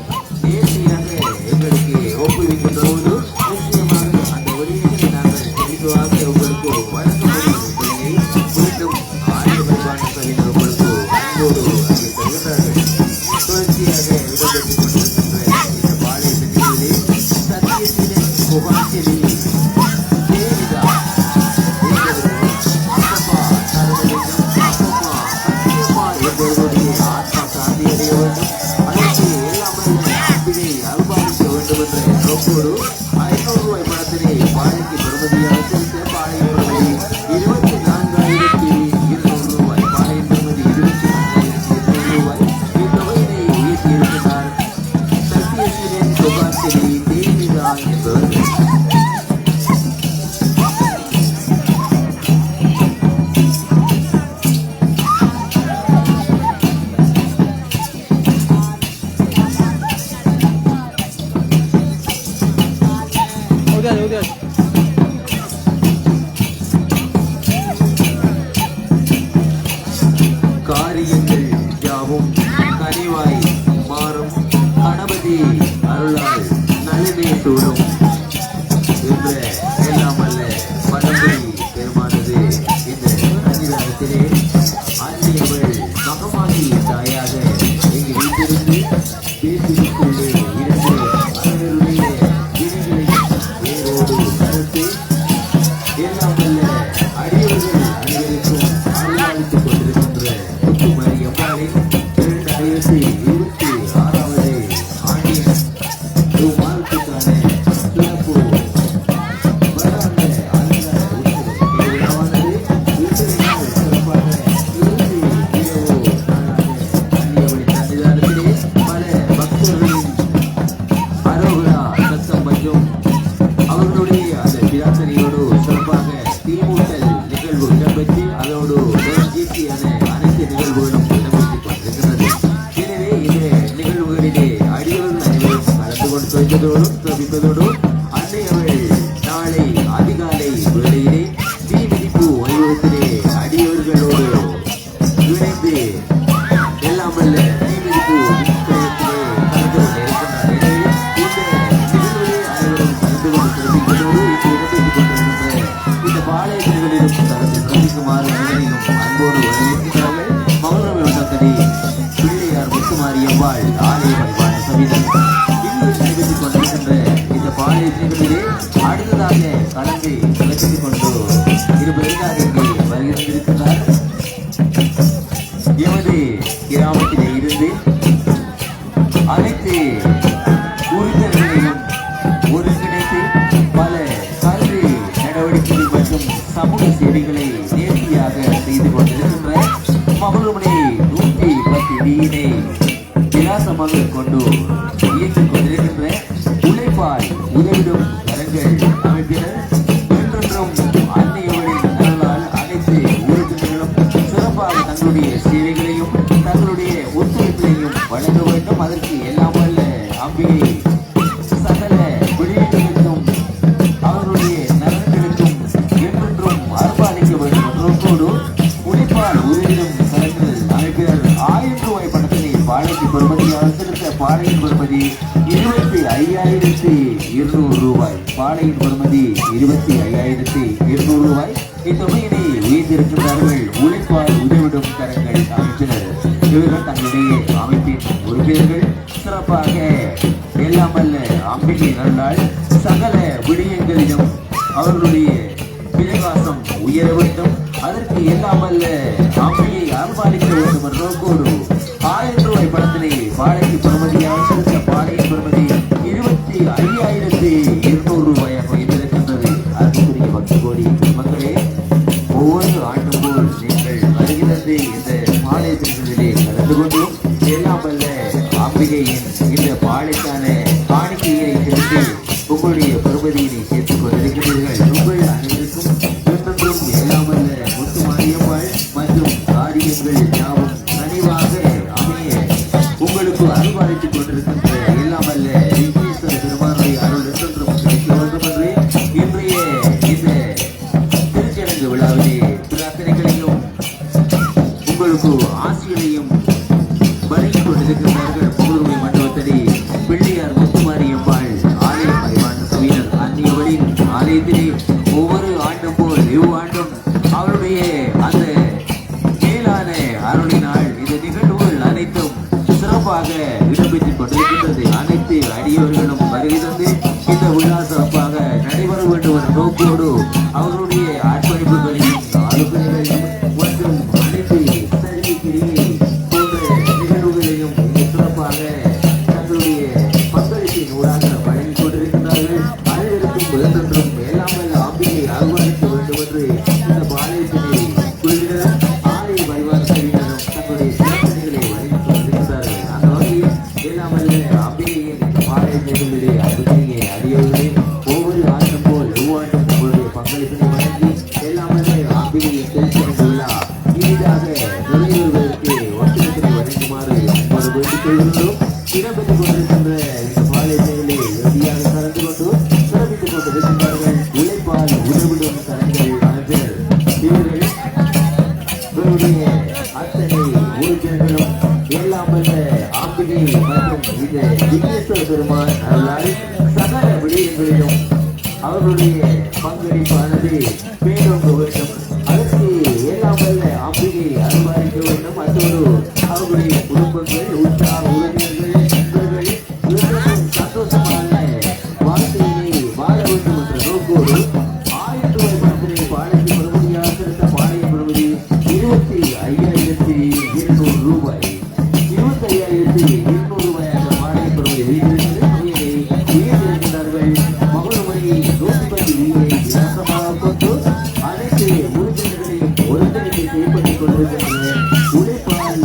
நேர்த்தியாக எங்களுக்கு ஒப்புவிக்கின்ற போது நிச்சயமாக அந்த விடயங்களை நாங்கள் தெளிவாக உங்களுக்கு வழங்கப்படும் என்பதை மீண்டும் ஆண்டு பரிபாலன சபையினர் உங்களுக்கு அன்போடு அங்கே தருகிறார்கள். தொடர்ச்சியாக இடம்பெற்றுக் கொண்டிருக்கின்ற இந்த பாளையத்தின் நிகழ்விலே சத்தியசீலன் குமாச்செடி தேவிதா என்பவர்கள் அப்பம்மா தருமலிங்கம் அப்பம்மா கண்ணியம்மா என்பவர்களுடைய ஆத்மா சாந்தியடைய வேண்டும். அதற்கு எல்லாம் வல்ல அம்பிகை அருள்பாலிக்க வேண்டும் என்ற நோக்கோடு 500 ரூபாய் பணத்தினை பாளையக்கு பெறுமதியாக செலுத்த பாளையம் பெறுமதி 24,200 ரூபாய் பாளையம் பெறுமதி 24,200 ரூபாய். இத்தொகையினை உயர்த்தியிருக்கிறார் சத்தியசீலன் குமாச்செடி தேவிதா என்பவர்கள். उद्या காரியங்கள் யாவும் கனிவாய் மாறும் கணபதி அருளால் நலனே சூடும் என்ற எல்லாம் அல்ல பரம்பரை பெருமானது இந்த சன்னிதானத்திலே அன்னியவள் மகமாகி தாயாக இங்கு வீட்டிலிருந்து பேசிக்குள்ளே இருந்து அவர்களுடைய விதிகளை வேரோடு கருத்து எல்லாம் அல்ல அடியவர்கள் அனைவருக்கும் அருளாளித்துக் கொண்டிருக்கின்ற முத்துமாரியம்மனின் 2026வது ஆண்டின் வாழ்த்துக்கான சிறப்பு வராத அலங்கார உற்சவமானது விருதுகள் சிறப்பாக இறுதி இரவு நாளாக அன்னியவளின் சன்னிதானத்திலே பல பக்தர்களின் அரோகரா சத்தம் மற்றும் அவர்களுடைய அந்த பிரார்த்தனையோடு சிறப்பாக தீமூட்டல் நிகழ்வு இடம்பெற்று அதோடு ஈட்டியான அனைத்து நிகழ்வுகளும் இடம்பெற்றுக் கொண்டிருக்கிறது. எனவே இந்த நிகழ்வுகளிலே அடியவர்கள் அனைவரும் கலந்து கொண்டு தோய்ப்பதோடு அன்னையவள் நாளை அதிகாலை வேளையிலே தீ மிதிப்பு வைபவத்திலே அடியவர்களோடு இணைந்து எல்லாம் வல்ல தீ மிதிப்பு நிகழ்ச்சியிலே கலந்து கொண்டிருக்கிறார். எனவே இந்த நிகழ்வுகளை அனைவரும் கலந்து கொண்டு சிறப்பிப்பதோடு இங்கு இடம்பெற்றுக் கொண்டிருக்கின்ற இந்த பாளையங்களிலும் கலந்து சிறப்பிக்குமாறு அனைவரையும் அன்போடு வரவேற்கிறார்கள். மௌனமே உண்டக்கடி பிள்ளையார் முத்துமாரியம்மாள் ஆலய பரிபாலன சபையினர் இங்கு நடைபெற்றுக் கொண்டிருக்கின்ற இந்த பாளையத்திலே அடுத்ததாக கலந்து சிறப்பித்துக் கொண்டு இருப்பதற்காக இங்கே வருகின்றிருக்கிறார். எமது கிராமத்திலே இருந்து அனைத்து உறுப்பினர்களையும் ஒருங்கிணைத்து பல கல்வி நடவடிக்கைகள் மற்றும் சமூக சேவைகளை நேர்த்தியாக செய்து கொண்டிருக்கின்ற மகளுமனை 110 வீணை விலாசமாக கொண்டு இயக்கிக் கொண்டிருக்கின்ற உழைப்பால் உதவிடும் கரங்கள் அமைப்பினர் என்றென்றும் அன்னையவளின் நலனால் அனைத்து உறுப்பினர்களும் சிறப்பாக தங்களுடைய சேவைகளையும் தங்களுடைய ஒத்துழைப்பையும் வழங்க வேண்டும். அதற்கு எல்லாம் வல்ல அம்பிகை சகல விடயங்களுக்கும் அவர்களுடைய நலன்களுக்கும் என்றென்றும் அர்ப்பணிக்க வேண்டும் நோக்கோடு உழைப்பால் உதவிடும் கலைஞர்கள் அமைப்பினர் 1000 ரூபாய் பணத்தினை பாடைக்கு பெறுமதியாக செலுத்த பாடையின் பெறுமதி 25,200 ரூபாய். பாடையின் பெறுமதி 25,200 ரூபாய். இத்தொகையினை உயர்ந்திருக்கிறார்கள் உழைப்பால் உதவிடும் கரங்கள் அமைப்பினர். இவர்கள் தங்களுடைய அமைப்பின் உறுப்பினர்கள் சிறப்பாக எல்லாமல்ல அம்பிகை நல்லால் சகல விடயங்களிலும் அவர்களுடைய விலைவாசம் உயர வேண்டும். அதற்கு எல்லாமல்ல அம்பிகை அருள்பாலிக்க வேண்டும் என்ற நோக்கோடு 1000 ரூபாய் பணத்தினை பாடைக்கு பெறுமதியாக செலுத்த பாடையின் பெறுமதி 25,200 ரூபாயாக இருந்திருக்கின்றது. அதற்குரிய பக்த கோடி மக்களே, ஒவ்வொரு ஆண்டும் போல் நீங்கள் வருகிறது இந்த பாடை திருவிழாவிலே கலந்து கொண்டும் எல்லாமல்ல அம்பிகையின் இந்த பாடைக்கான காணிக்கையை செலுத்தி உங்களுடைய பெறுமதியினை சேர்த்துக் கொண்டிருக்கிறீர்கள். உங்கள் அனைவருக்கும் என்றென்றும் எல்லாமல்ல முத்துமாரியம்மாள் மற்றும் காரியங்கள் யாவும் கனிவாக அமைய உங்களுக்கு அருள்பாலித்துக் கொண்டிருக்கின்ற எல்லாமல்ல விக்னேஸ்வர பெருமானுடைய அருள் என்றென்றும் கிடைக்க வேண்டும் என்று இன்றைய இந்த திருச்சடங்கு விழாவிலே பிரார்த்தனைகளையும் உங்களுக்கு ஆசிரியரையும் வழங்கிக் கொண்டிருக்கிறார்கள். புகழுமை மண்டபத்தடி பிள்ளையார் முத்துமாரியம்மாள் ஆலய பரிமாற்ற சபையினர் அந்நியவழின் ஆலயத்திலே ஒவ்வொரு ஆண்டும் போல் இவ்வாண்டும் அவருடைய அந்த மேலான அருளினால் இந்த நிகழ்வுகள் அனைத்தும் சிறப்பாக இடம்பெற்றுக் கொண்டிருக்கின்றது. அனைத்து அடியவர்களும் வருகை தந்து இந்த விழா சிறப்பாக நடைபெற வேண்டும் என்ற நோக்கோடு அவர்களுடைய அர்ப்பணிப்புகளையும் ஆலோசனைகளையும் மற்றும் அனைத்து சரி கிரியை போன்ற நிகழ்வுகளையும் சிறப்பாக தங்களுடைய பங்களிப்பின் ஊடாக வழங்கிக் கொண்டிருக்கிறார்கள். அனைவருக்கும் என்றென்றும் எல்லாமல்ல அம்பிகை அருள்பாலிக்க வேண்டும் என்று இந்த பாளையத்தினை குழுவினரும் ஆலய பரிவார சபையினரும் தங்களுடைய சிறப்பணிகளை வழங்கிக் கொண்டிருக்கிறார்கள். அந்த வகையில் எல்லாமல்ல அம்பிகையின் இந்த பாளைய நிகழ்விலே அம்பிகையை அடியவர்களே ஒவ்வொரு ஆண்டும் போல் ஒவ்வாண்டும் உங்களுடைய பங்களிப்பினை வழங்கி எல்லாமல்ல அம்பிகையின் திருச்சடங்கு விழா இனிதாக நிறைவேறுவதற்கு ஒத்துழைப்பினை வழங்குமாறு அன்போடு வேண்டிக் கொள்கின்றோம். இடம்பெற்றுக் கொண்டிருக்கின்ற இந்த பாளையத்திலே இறுதியாக கலந்து கொண்டு சிறப்பித்துக் கொண்டிருக்கின்றார்கள் உழைப்பால் உதவிடும் கரங்கள் அமைப்பினர். இவருடைய அத்தனை உறுப்பினர்களும் எல்லாமல்ல ஆம்பிகை மற்றும் இந்த விக்னேஸ்வர பெருமான் அருளால் சகல விடயங்களிலும் அவர்களுடைய பங்களிப்பானது மேலோங்க வேண்டும். அதற்கு எல்லாமல்ல அம்பிகை அருள்பாலிக்க வேண்டும். அத்தோடு அவர்களுடைய குடும்பங்கள் உற்றார் உறவினர்கள் நண்பர்கள் இவர்களும் சந்தோஷமான வாழ்க்கையினை வாழ வேண்டும் என்ற நோக்கோடு 1000 ரூபாய் பணத்தினை பாடைக்கு பெறுமதியாக செலுத்த பாடையின் பெறுமதி 25,200 ரூபாய். 25,200 ரூபாயாக பாடையின் பெறுமதி உயர்ந்திருக்கிறார்கள். மகளமணி 110 வீரை விலாசமாக கொண்டு அனைத்து உறுப்பினர்களையும் ஒருங்கிணைத்து செயல்பட்டுக் கொண்டிருக்கின்றனர். உழைப்பால்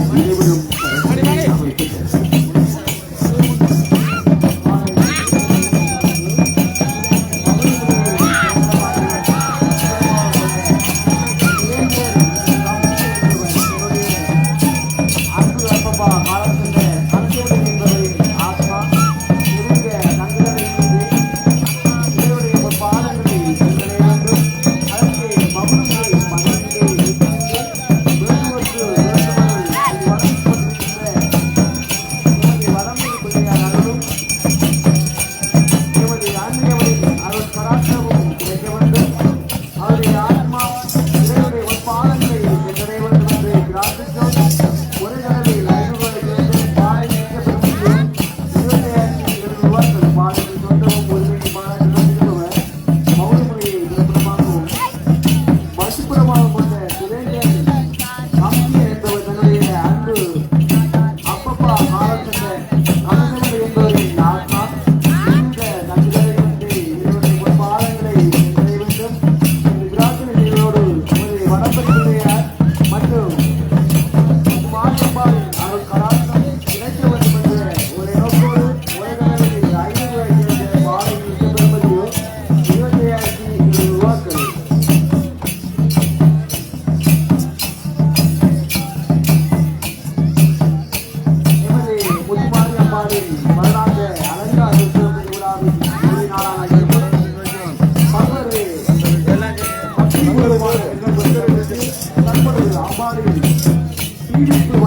தீவிப்பு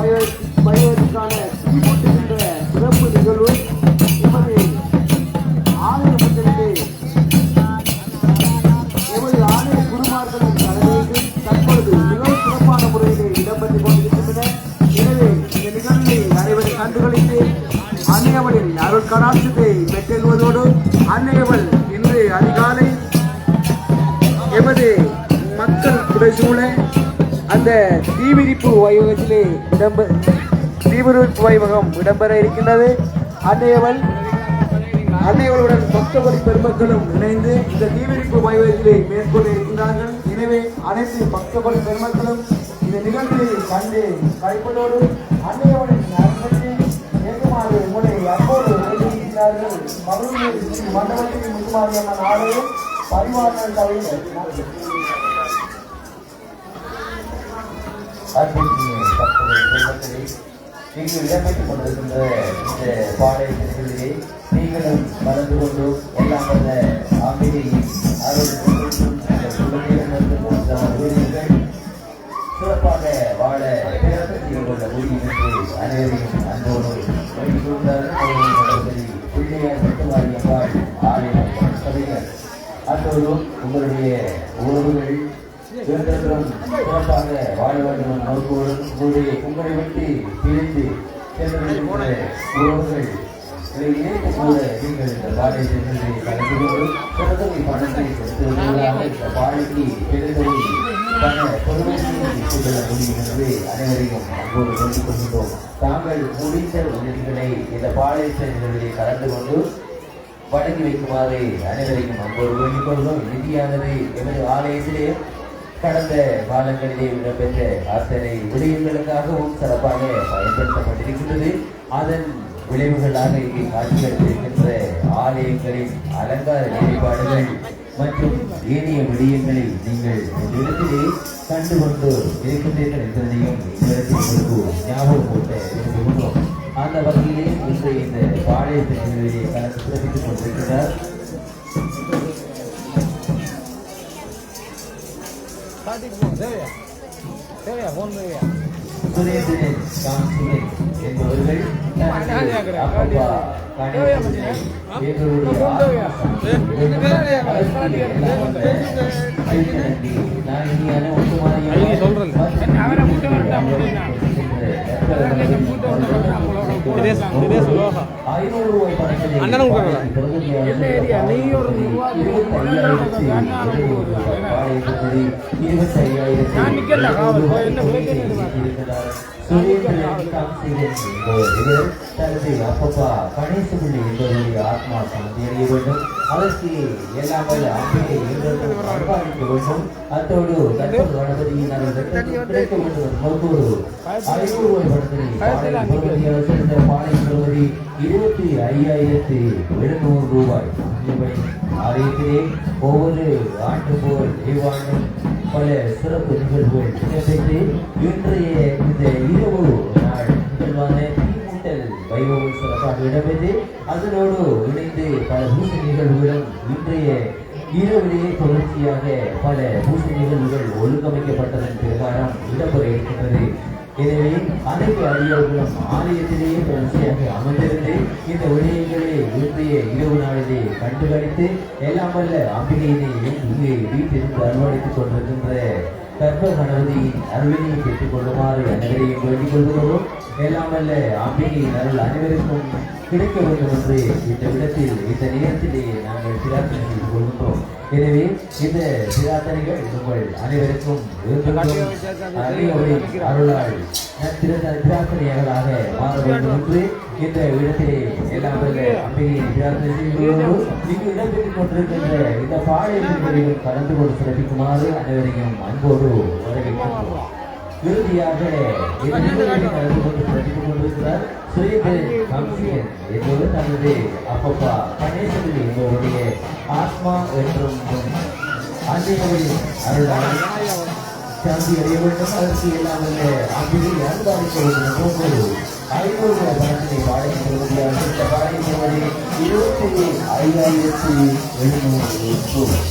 வயோதிற்கான தீமூட்டுகின்ற சிறப்பு நிகழ்வு எமது ஆலய மண்டலிலே எமது ஆலய குருமார்களின் தலைமையில் தற்பொழுது மிகவும் சிறப்பான முறையிலே இடம்பெற்றுக் கொண்டிருக்கின்றன. எனவே இந்த நிகழ்வை அனைவரும் கண்டுகளித்து அன்னையவளின் அருள் கடாட்சத்தை பெற்றெழுவதோடு அன்னையவள் இன்று அதிகாலை எமது மக்கள் புடைசூழ அந்த தீவிரிப்பு வைபகத்திலே தீவிரிப்பு வைபகம் இடம்பெற இருக்கின்றது. அன்னையவளுடன் பக்தவழி பெருமக்களும் இணைந்து இந்த தீவிரிப்பு வைபகத்திலே மேற்கொள்ள இருக்கின்றார்கள். எனவே அனைத்து பக்தவழி பெருமக்களும் இந்த நிகழ்ச்சியை கண்டு கழிப்பதோடு அன்னையவளின் அருள்பற்றி ஏகுமாறு உங்களை அப்போது எழுதியிருக்கிறார்கள். மண்டபத்தில் முத்துமாரியம்மன் ஆலயம் பரிவாரங்கள் தவிர இங்கு இடம்பெற்றுக் கொண்டிருக்கின்ற இந்த பாடை நிகழ்ச்சியை நீங்களும் கலந்து கொண்டு எல்லாம் வந்த ஆம்பிகையின் அருள் சிறப்பாக வாழ செய்து கொள்ள முடியும் என்று அனைவரையும் அன்போடு பிள்ளையார் மட்டுமாரியம்பாள் ஆலயம் சபைகள் அத்தோடு உங்களுடைய உறவுகள் சிறப்பாக வாழ வேண்டும் நோக்கோடு உங்களை விட்டு பிரிந்து சென்ற உறவுகள் இணைந்து கூட நீங்கள் இந்த பாடை சென்று கலந்து கொண்டு சிறந்தவை பணத்தை செலுத்துவதற்காக இந்த பாடைக்கு பெருந்தவை பண பொருளாதார முடியும் என்று அனைவரையும் அங்கோடு சொல்லிக் கொள்கிறோம். தாங்கள் முடிந்த உதவிகளை இந்த பாடை செல்களிலே கலந்து கொண்டு வழங்கி வைக்குமாறு அனைவரையும் அங்கோடு வேண்டிக் கொள்கிறோம். நிதியானது எமது ஆலயத்திலே கடந்த காலங்களிலே இடம்பெற்ற அத்தனை விடயங்களுக்காகவும் சிறப்பாக பயன்படுத்தப்பட்டிருக்கின்றது. அதன் விளைவுகளாக இங்கே காட்சியளித்திருக்கின்ற ஆலயங்களின் அலங்கார நிலைப்பாடுகள் மற்றும் ஏனைய விடயங்களை நீங்கள் இந்த இடத்திலே கண்டுகொண்டு இருக்கின்றீர்கள் என்பதையும் உங்களுக்கு ஞாபகம் போட்ட விரும்புகின்றோம். அந்த வகையிலே இன்று இந்த பாளைய நிகழ்விலே கலந்து சிறப்பித்துக் கொண்டிருக்கிறார் சுரேந்திரன் காந்தியன் என்பவர்கள் அப்பப்பா கணேசபிள்ளை என்பவருடைய ஆத்மா சாந்தி அடைய வேண்டும். அதற்கு எல்லாம் அர்ப்பணிக்க வேண்டும். அத்தோடு கணபதியின் கிடைக்க வேண்டும். 25,700 ரூபாய் ஆலயத்திலே ஒவ்வொரு ஆண்டு போல் இவ்வாண்டும் பல சிறப்பு நிகழ்வுகள் இடம்பெற்று இன்றைய இந்த இரவு நாள் நிகழ்வான தீமூட்டல் வைபவம் சிறப்பாக இடம்பெற்று அதனோடு இணைந்து பல பூசை நிகழ்வுகளும் இன்றைய இரவிலேயே தொடர்ச்சியாக பல பூசை நிகழ்வுகள் ஒழுங்கமைக்கப்பட்டதன் பிரகாரம் இடம்பெற இருக்கின்றது. எனவே அனைத்து அடியவர்களும் ஆலயத்திலேயே தொடர்ச்சியாக அமர்ந்திருந்து இந்த விடயங்களை இன்றைய இரவு நாளிலே கண்டுகளித்து எல்லாம் வல்ல அம்பிகையினை இங்கே வீட்டிலிருந்து அனுமதித்துக் கொண்டிருக்கின்ற கர்ப்ப கணபதியின் அருளினை பெற்றுக் கொள்ளுமாறு அனைவரையும் வேண்டிக் கொள்கிறோம். எல்லாம் வல்ல அம்பிகையின் அருள் அனைவருக்கும் கிடைக்க வேண்டும் என்று இந்த இடத்தில் இந்த நேரத்திலே நாங்கள் பிரார்த்தனை செய்து கொள்கின்றோம். எனவே இந்த பிரார்த்தனைகள் உங்கள் அனைவருக்கும் அருளால் பிரார்த்தனைகளாக மாற வேண்டும் என்று இந்த இடத்திலே எல்லாம் அம்பிகையை பிரார்த்தனை செய்கிறோம். இங்கு இடம்பெற்றுக் கொண்டிருக்கின்ற இந்த பாளையங்களிலும் கலந்து கொண்டு சிறப்பிக்குமாறு அனைவரையும் அன்போடு வரவேற்கின்றோம். இறுதியாக கலந்து கொண்டு சிறப்பித்துக் கொண்டிருக்கிறார் சுரேந்திரன் காந்தியன் என்பவர் தனது அப்பப்பா கணேசபிள்ளை என்பவருடைய ஆத்மா என்றும் ஆஞ்சநேயரின் அருளால் சாந்தி அடைய வேண்டும். அதற்கு எல்லாம் அம்பிகை அனுதானிக்க வேண்டும். 500 பணத்தினை பாடகை பெறுவதாக இந்த பாடகை பெறுவதை 25,700 ரூபாய்.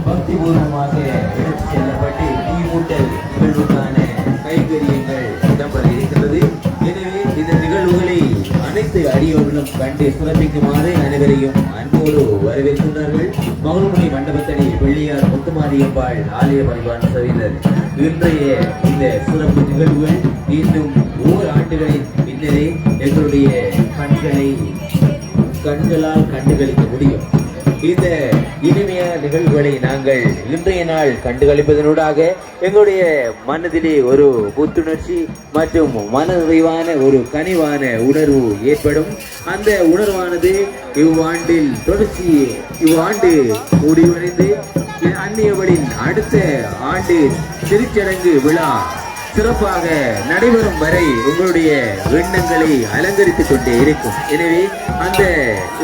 பக்திபூர்வமாக எடுத்து செல்லப்பட்டு தீமூட்டல் நிகழ்வுக்கான கைகரியங்கள் இடம்பெற இருக்கிறது. எனவே இந்த நிகழ்வுகளை அனைத்து அடியோர்களும் கண்டு சிறப்பிக்குமாறு அனைவரையும் அன்போடு வரவேற்கின்றார்கள். மகளுமணி மண்டபத்தடி வெள்ளியார் முத்துமாரியம்பாள் ஆலய பரிபாலன சபையினர் இன்றைய இந்த சிறப்பு நிகழ்வுகள் இன்னும் ஓராண்டுகளின் பின்னரே எங்களுடைய கண்களால் கண்டுகளிக்க முடியும். இந்த இனிமையான நிகழ்வுகளை நாங்கள் இன்றைய நாள் கண்டுகளிப்பதனூடாக எங்களுடைய மனதிலே ஒரு புத்துணர்ச்சி மற்றும் மன நிறைவான ஒரு கனிவான உணர்வு ஏற்படும். அந்த உணர்வானது இவ்வாண்டு முடிவடைந்து அந்நியவளின் அடுத்த ஆண்டு திருச்சடங்கு விழா சிறப்பாக நடைபெறும் வரை உங்களுடைய எண்ணங்களை அலங்கரித்துக் கொண்டே இருக்கும். எனவே அந்த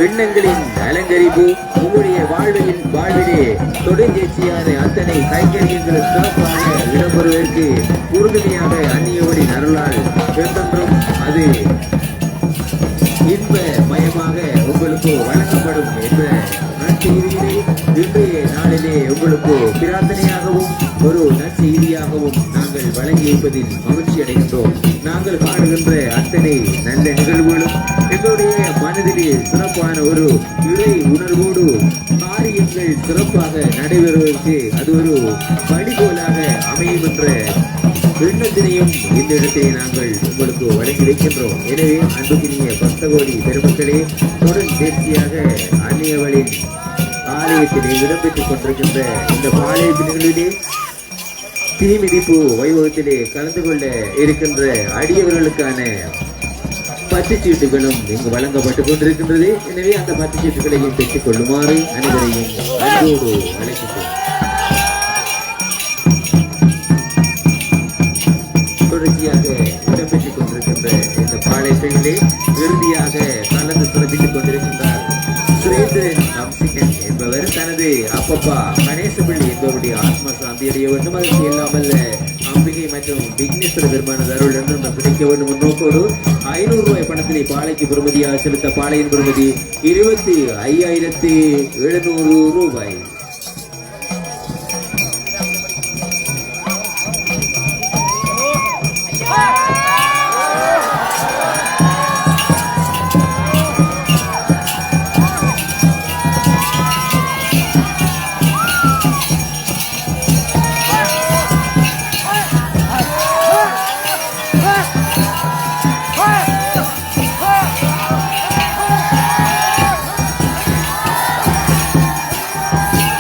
எண்ணங்களின் அலங்கரிப்பு உங்களுடைய வாழ்விலே தொடர்ச்சியான அத்தனை கைங்கரியங்கள் சிறப்பாக இடம்பெறுவதற்கு உறுதுணையாக அந்நியவளின் அருளால் என்றென்றும் அது இன்ப மயமாக உங்களுக்கு வழங்கப்படும் என்ற நற்செய்தியிலே இன்றைய நாளிலே உங்களுக்கு பிரார்த்தனையாகவும் ஒரு நற்செய்தியாகவும் நாங்கள் வழங்கியிருப்பதில் மகிழ்ச்சி அடைகின்றோம். நாங்கள் காணுகின்ற அத்தனை நல்ல நிகழ்வுகளும் எங்களுடைய மனதிலே சிறப்பான ஒரு இறை உணர்வோடு காரியங்கள் சிறப்பாக நடைபெறுவதற்கு அது ஒரு வழிகோலாக அமையும் என்ற எண்ணத்தினையும் இந்த இடத்திலே நாங்கள் உங்களுக்கு வழங்கி வைக்கின்றோம். எனவே அன்புக்கினிய பக்தகோடி பெருமக்களே, தொடர் தேர்ச்சியாக அந்நியவளின் ஆலயத்திலே இடம்பெற்றுக் கொண்டிருக்கின்ற இந்த பாளையத்து நிகழ்விலே தீமிதிப்பு வைபவத்திலே கலந்து கொள்ள இருக்கின்ற அடியவர்களுக்கான பற்றுச்சீட்டுகளும் இங்கு வழங்கப்பட்டுக் கொண்டிருக்கின்றது. எனவே அந்த பற்றுச்சீட்டுகளையும் பெற்றுக் கொள்ளுமாறு அனைவரையும் அன்போடு அழைக்கின்றோம். தொடர்ச்சியாக இடம்பெற்றுக் கொண்டிருக்கின்ற இந்த பாளையத்திலே இறுதியாக கலந்து சிறப்பித்துக் கொண்டிருக்கின்றார் சுரேந்திரன் அம்சிகன் என்பவர் தனது அப்பப்பா கணேசபிள்ளி என்பவருடைய ஆத்ம சாந்தி அடைய வேண்டும். அதற்கு இல்லாமல் அம்பிகை மற்றும் விக்னேஸ்வர பெருமானது அருள் என்று கிடைக்க வேண்டும் முன்னோக்கோடு 500 ரூபாய் பணத்தினை பாளைக்கு பெறுமதியாக செலுத்த பாளையின் பெறுமதி 25,700 ரூபாய்.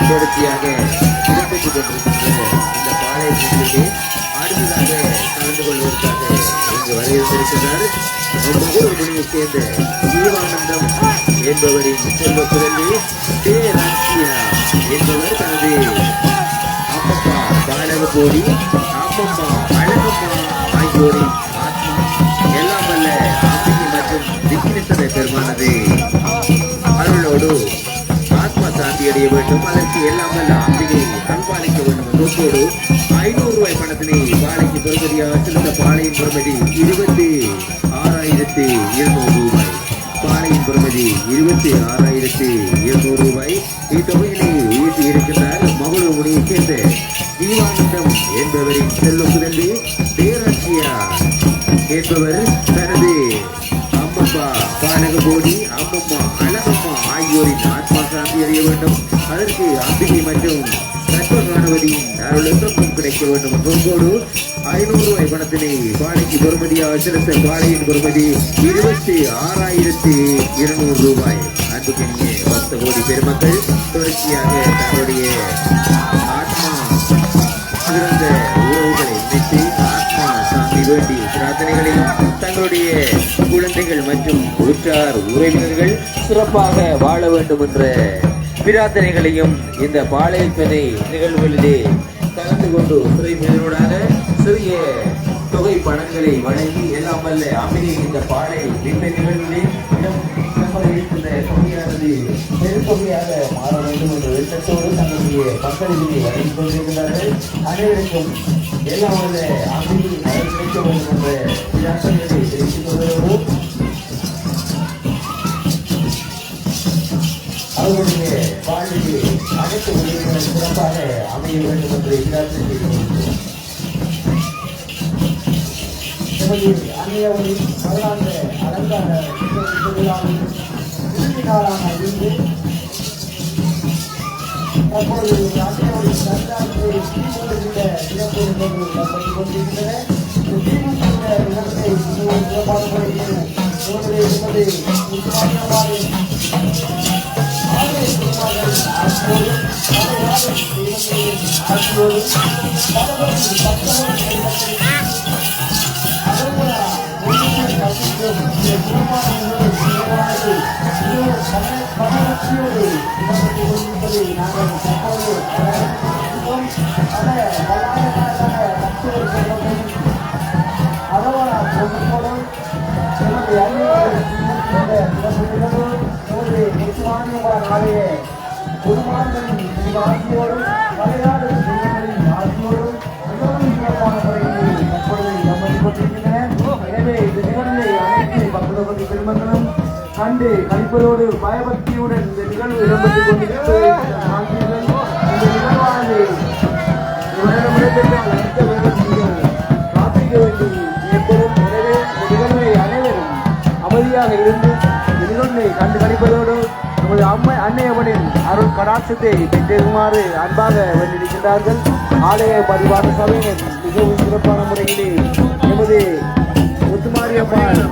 தொடர்ச்சியாக இடம்பெற்றுக் கொண்டிருக்கின்ற இந்த பாளையத்திலே அடுத்ததாக கலந்து கொள்வதற்காக இங்கு வரவேற்றிருக்கிறார். மகுடமணியைச் சேர்ந்த ஜீவானந்தம் என்பவரின் செல்வ புதல்வி என்பவர் தனது அப்பப்பா பாலகபோடி அம்மம்மா அழகம்மா ஆகியோரின் ஆத்மா எல்லாம் வல்ல அம்பிகை மற்றும் விக்னேஸ்வர பெருமானது அருளோடு ஆத்மா சாந்தி அடைய வேண்டும். அதற்கு எல்லாம் வல்ல அம்பிகை அன்பாளிக்க வேண்டும் நோக்கோடு 500 ரூபாய் பணத்தினை பாளைக்கு பெறுமதியாக செலுத்த பாளையின் பெறுமதி 26,200 ரூபாய். பாளையின் பெறுமதி 26,200 ரூபாய். இத்தொகையினை ஈட்டி இருக்கின்றார் மகுடமுனியைச் சேர்ந்த ஜீவானந்தம் என்பவரின் செல்லும் புதல்வி பேராட்சியா என்பவர் தனது அம்மப்பா பாலகபோடி அம்மம்மா அழகம்மா ஆகியோரின் ஆத்மா சாந்தி அடைய வேண்டும். அதற்கு அம்பிகை மற்றும் கற்பகானவதியின் அருளுக்கும் கிடைக்க வேண்டும் நோக்கோடு 500 ரூபாய் பணத்தினை பாளைக்கு பெறுமதியாக செலுத்த பாளையின் பெறுமதி 26,200 ரூபாய். அன்புக்கினிய பக்த கோடி பெருமக்கள் தொடர்ச்சியாக தன்னுடைய ஆத்மா சிறந்த உறவுகளை நினைத்து ஆத்மா சாந்தி வேண்டி பிரார்த்தனைகளையும் தங்களுடைய குழந்தைகள் மற்றும் உற்றார் உறவினர்கள் சிறப்பாக வாழ வேண்டும் என்ற பிரார்த்தனைகளையும் இந்த பாளையப்பனை நிகழ்வுகளிலே கலந்து கொண்டு சிறைப்பினரோடாக சிறிய தொகை பணங்களை வழங்கி எல்லாம் வல்ல அம்பிகை இந்த பாடை இந்த நிகழ்விலே இருக்கின்ற தொகையானது பெருந்தொகையாக மாற வேண்டும் என்ற எண்ணத்தோடு தங்களுடைய பங்களிப்பினை வழங்கிக் கொண்டிருக்கிறார்கள். அனைவருக்கும் எல்லாம் வல்ல அம்பிகை நலன் கிடைக்க வேண்டும் என்ற விழாக்களை தெரிவித்துக் கொள்வதோடு அவர்களுடைய வாழ்விலே அனைத்து உதவிகளும் சிறப்பாக அமைய வேண்டும் என்று பிரார்த்தனை செய்து கொள்கிறோம். அன்னையவரின் வரலாற்று அலங்கார திருவிழாவில் இறுதி நாளான இன்று தற்போது அன்னையவரின் வரலாற்றை தீபொழுகின்ற சிறப்பு நிகழ்வு நடைபெற்றுக் கொண்டிருக்கின்றன. இந்த தீபொழுகின்ற நிகழ்வை மிகவும் சிறப்பான முறையில் நமது முத்துமாரியம்மாளின் ஆலய குருமார்கள் ஆட்சியோடும் தெய்வங்களின் ஆட்சியோடும் பலவரும் பக்தர்கள் குருமார்களின் ஆசியோடும் மலையாள தெய்வங்களின் ஆசியோடும் மிகவும் சிறப்பான முறையில் தற்பொழுது கவனித்துக் கொண்டிருக்கின்றன. எனவே இந்த நிகழ்வை அனைத்து பக்தர்கள் பெருமக்களும் கண்டு கழிப்பதோடு பயபக்தியுடன் இந்த நிகழ்வு இடம்பெற்றுக் கொண்டிருக்கிறது. இந்த நிகழ்வானது இடம்பெற்றால் அடுத்த வருடம் நீங்கள் காத்திருக்க வேண்டி ஏற்படும். எனவே இந்த நிகழ்வை அனைவரும் அமைதியாக இருந்து இந்த நிகழ்வை கண்டு கழிப்பதோடு நமது அன்னையவனின் அருள் கடாட்சத்தை பெற்றிருக்குமாறு அன்பாக வேண்டியிருக்கின்றார்கள். ஆலய பரிவார சபையினர் மிகவும் சிறப்பான முறையிலே எமது முத்துமாரியம்மாள்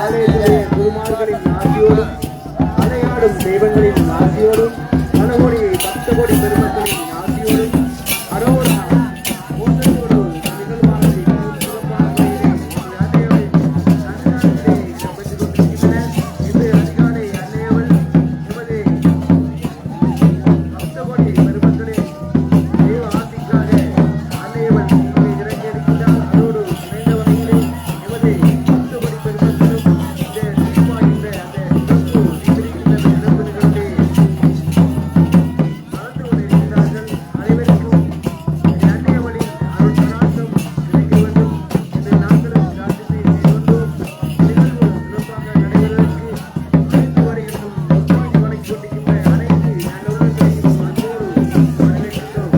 ஆலயத்திலே குருமார்களின் ஆசியோடும் அலையாடும் தெய்வங்களின் ஆசியோடும் பல கோடி 10 கோடி பெருமக்களின் ஆசியோடும் அரோரா மூன்றோடு நிகழ்வானது மிகவும் சிறப்பான முறையிலே அன்னையவளின் நன்னாளிலே இடம்பெற்றுக் கொண்டிருக்கின்றன. இன்று அதிகாலை அன்னையவள் எமது 10 கோடி பெருமக்களின் தெய்வ ஆசிக்காக அன்னையவள் இங்கே இறங்கியிருக்கின்றார். அதோடு இணைந்த வகையிலே எமது 10 கோடி பெருமக்களும் இந்த நிர்வாகின்ற அந்த சிறப்பு நிகழ்கின்ற சிறப்பு நிகழ்வை கலந்து கொண்டிருக்கிறார்கள். அனைவருக்கும் அன்னையவளின் அருள் கடாட்சம் கிடைக்க வேண்டும் என்று நாங்களும் பிரார்த்தனை செய்து கொண்டோம். நிகழ்வு சிறப்பாக நடைபெறுவதற்கு அனைத்து வரையிலும் ஒத்துழைப்பு வழங்கிக் கொண்டிருக்கின்ற அனைத்து நல்லுள்ளங்களையும் அன்போடு வரவேற்கின்றோம்.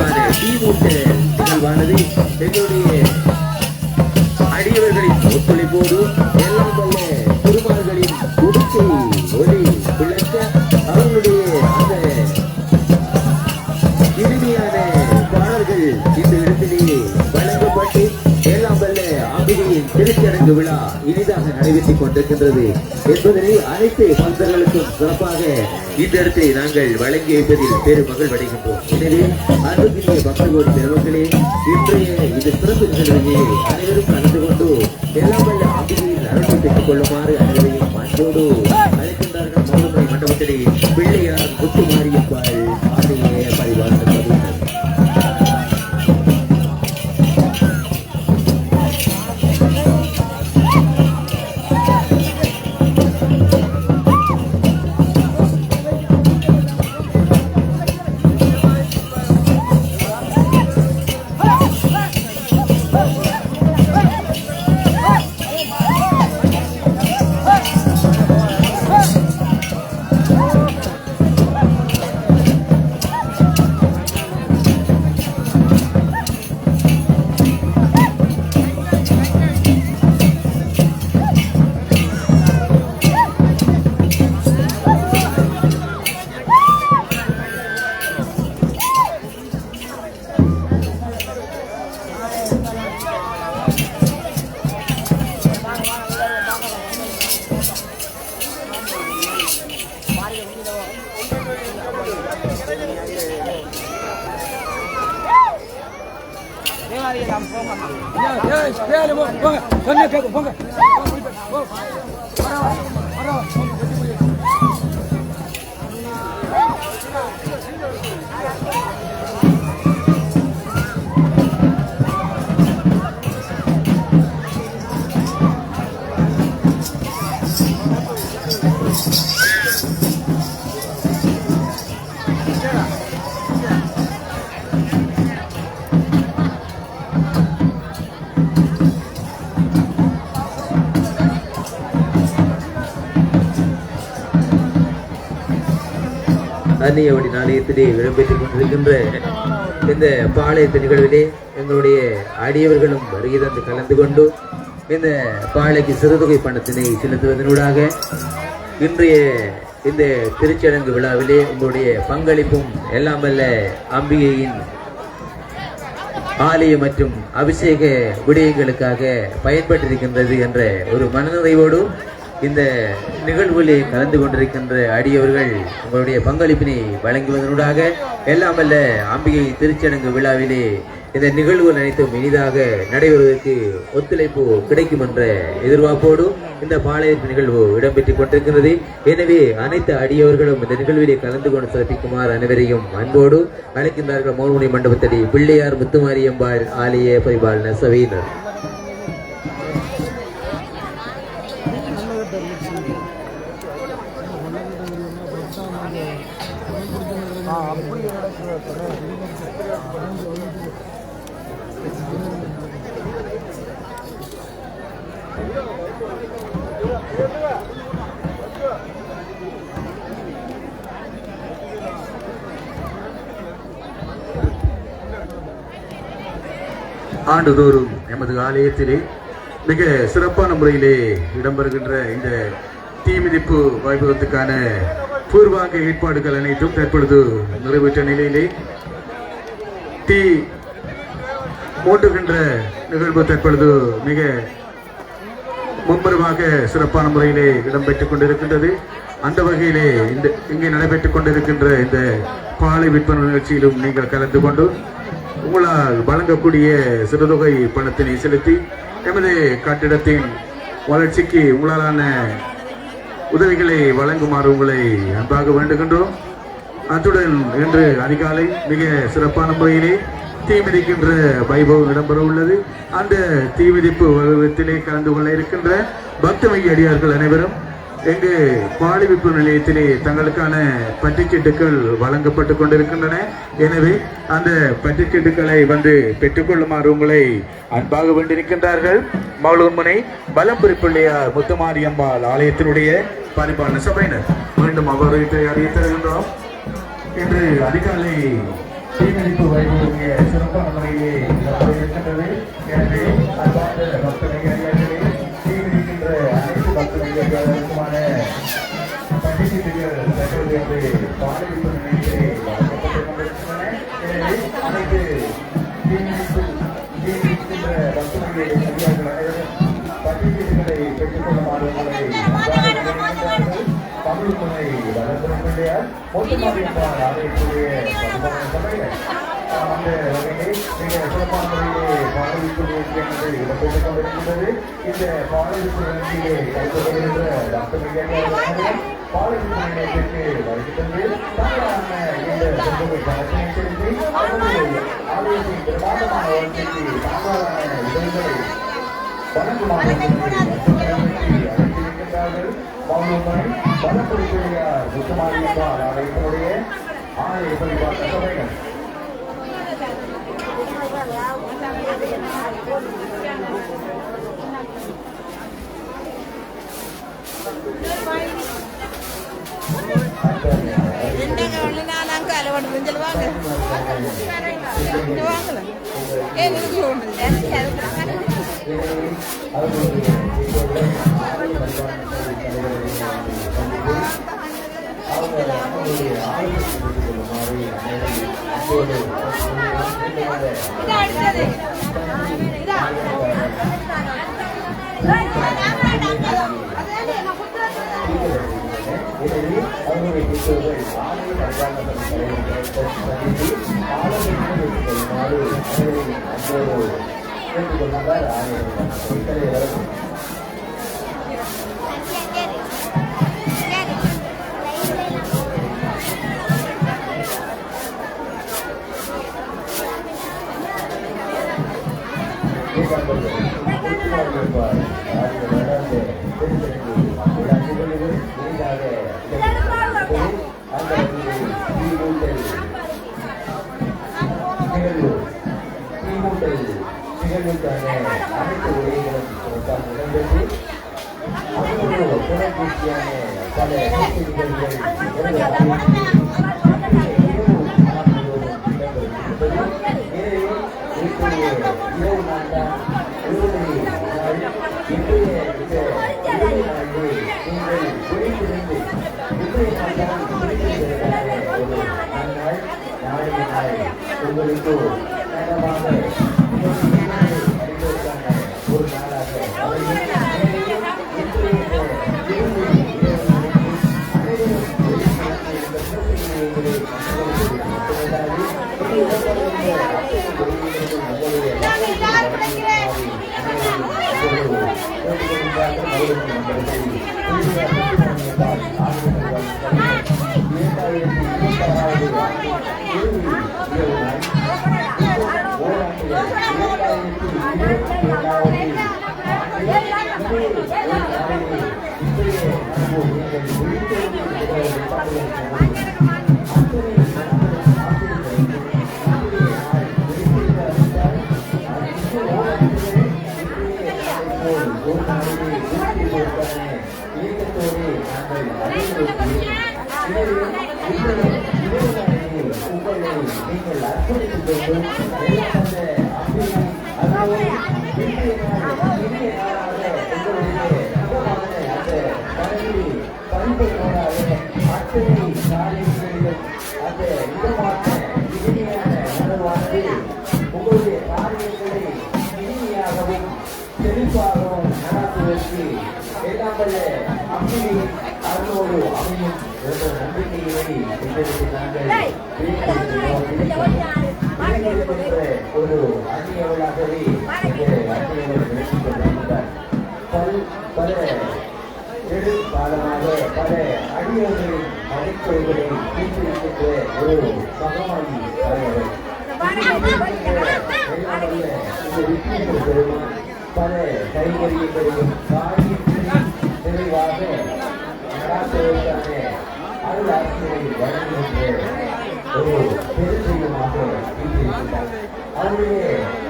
சிறப்பான தீமூட்ட நிகழ்வானது எங்களுடைய அடியவர்களின் ஒத்துழைப்போடு எல்லாம் வல்ல திருமார்களின் உடுக்கை ஒளி விளக்க அவர்களுடைய அந்த இனிமையான பாடல்கள் இந்த இடத்திலேயே வழங்கப்பட்டு எல்லாம் வல்ல அம்பிகையின் திருச்சடங்கு விழா இனிதாக நடைபெற்றுக் கொண்டிருக்கின்றது என்பதனை அனைத்து பக்தர்களுக்கும் சிறப்பாக இந்த இடத்தை நாங்கள் வழங்கி வைப்பதில் பெரும் மகிழ்வடைகின்றோம். எனவே அன்புக்குரிய பக்தர்களோடு பெருமக்களே, இன்றைய இந்த சிறப்பு நிகழ்விலே அனைவரும் கலந்து கொண்டு எல்லாம் வல்ல அம்பிகையின் அருளை பெற்றுக் கொள்ளுமாறு அனைவரையும் அன்போடு அழைக்கின்றார்கள். மௌனமலை மண்டபத்திலே பிள்ளையார் முத்துமாரியப்பாள் ஆலய பரிவார சபையினர். அன்னியவடி நாணயத்திலே இடம்பெற்றுக் கொண்டிருக்கின்ற இந்த பாளையத்து நிகழ்விலே எங்களுடைய அடியவர்களும் வருகை தந்து கலந்து கொண்டு இந்த பாளைக்கு சிறுதொகை பணத்தினை செலுத்துவதனூடாக இன்றைய இந்த திருச்சடங்கு விழாவிலே உங்களுடைய பங்களிப்பும் எல்லாம் வல்ல அம்பிகையின் ஆலய மற்றும் அபிஷேக விடயங்களுக்காக பயன்பட்டிருக்கின்றது என்ற ஒரு மனநிறைவோடு இந்த நிகழ்வுகளை கலந்து கொண்டிருக்கின்ற அடியவர்கள் உங்களுடைய பங்களிப்பினை வழங்குவதனூடாக எல்லாம் வல்ல அம்பிகை திருச்சடங்கு விழாவிலே இந்த நிகழ்வுகள் அனைத்தும் இனிதாக நடைபெறுவதற்கு ஒத்துழைப்பு கிடைக்கும் என்ற எதிர்பார்ப்போடு இந்த பாளையத்து நிகழ்வு இடம்பெற்றுக் கொண்டிருக்கிறது. எனவே அனைத்து அடியவர்களும் இந்த நிகழ்விலே கலந்து கொண்டு சிறப்பிக்குமாறு அனைவரையும் அன்போடு அழைக்கின்றார்கள். மௌனமலை மண்டபத்தடி பிள்ளையார் முத்துமாரியம்பாள் ஆலய பரிபாலன சபையினர். ஆண்டுதோறும் எமது ஆலயத்திலே மிக சிறப்பான முறையிலே இடம்பெறுகின்ற இந்த தீமிதிப்பு வைபவத்துக்கான பூர்வாங்க ஏற்பாடுகள் அனைத்தும் தற்பொழுது நிறைவேற்ற நிலையிலே தீ மூட்டுகின்ற நிகழ்வு தற்பொழுது மிக மும்பரமாக சிறப்பான முறையிலே இடம்பெற்றுக் கொண்டிருக்கின்றது. அந்த வகையிலே இங்கே நடைபெற்றுக் கொண்டிருக்கின்ற இந்த பாலை விற்பனை நிகழ்ச்சியிலும் நீங்கள் கலந்து கொண்டு உங்களால் வழங்கக்கூடிய சிறுதொகை பணத்தினை செலுத்தி எமது கட்டிடத்தின் வளர்ச்சிக்கு உங்களாலான உதவிகளை வழங்குமாறு உங்களை அன்பாக வேண்டுகின்றோம். அத்துடன் இன்று அதிகாலை மிக சிறப்பான முறையிலே தீமிதிக்கின்ற வைபவம் இடம்பெற உள்ளது. அந்த தீமிதிப்பு வைபவத்திலே கலந்து கொள்ள இருக்கின்ற பக்தமைய அடியார்கள் அனைவரும் எங்கு பாலிவிப்பு நிலையத்திலே தங்களுக்கான பற்றுச்சீட்டுகள் வழங்கப்பட்டுக் கொண்டிருக்கின்றன. எனவே அந்த பற்றுச்சீட்டுகளை வந்து பெற்றுக்கொள்ளுமாறு உங்களை அன்பாக வேண்டியிருக்கின்றார்கள். மகளூர்முனை பலம்புரி பிள்ளையார் முத்துமாரியம்பாள் ஆலயத்தினுடைய பரிபாலன சபையினர். மீண்டும் அவரை அறிவித்து தருகின்றோம். இன்று அதிகாலை தீமிதிப்பு வைபவம் அனைத்து ஜீவிக்கின்ற பக்தர்களை பட்டியல்களை பெற்றுக் கொள்ளுமாறு தமிழ் துணை வளர்ப்பிள்ளையார் மொத்தமாக ஆலயத்துடைய சபைகள் அந்த வகையை மிக சிறப்பான முறையிலே பாடலுக்கு இடம்பெற்றுக் கொண்டிருக்கின்றது. இந்த பாடலுக்கு நிகழ்ச்சியிலே கலந்து கொள்கின்ற டாக்டர் பாடலுக்கு நிலையத்திற்கு வருகின்றது. தமிழான இந்த சொந்தங்கள் பணத்தினை செலுத்தி ஆலயத்தின் பிரதானமான வளர்ச்சிக்கு தாங்களான உதவிகளை வழங்குமாறு அழைத்திருக்கின்றார்கள். மாவட்டமனை வனப்புரியார் முத்துமாரியம்மாள் ஆலயத்தினுடைய ஆலய பரிபாலன சபைகள். அவருடைய பெற்றோர்கள் ஆலய கேட்டுக்கொண்டார். நிகழ்வுக்கான அனைத்து உரைகளும் இடம்பெற்று அதோடு தொடர்பூர்த்தியான பல நிகழ்வுகள் இரவு நான்காம் நீங்கள் குறிப்பிருந்து இன்றைய நாள் ஒரு நன்னாள் நாளைய நாள் உங்களுக்கு நேரமாக ஒரு நாளாக நீங்கள் அர்ப்பணித்துக் கொண்டு உங்களுடைய காரியங்களை இனிமையாகவும் செழிப்பாகவும் நடத்துவதற்கு எல்லாம் வல்ல அம்மையின் அருளோடு அமையும் என்ற நம்பிக்கையினை ஒரு அந்நியவளாகவே அந்நியவர் நினைத்துக் கொண்டிருக்கிறார். பல நெடுங்காலமாக பல அடியவர்களின் மதிப்புகளை தீர்த்திருக்கின்ற ஒரு மகமாயி தலைவர் பெருமான் பல கைகரியங்களையும் காரியங்களையும் தெளிவாக நடாத்துவதற்கான அருள் ஆசிரியை வழங்குகின்ற ஒரு பெருஞ்செய்யமாக தீர்த்திருக்கிறார். அவருடைய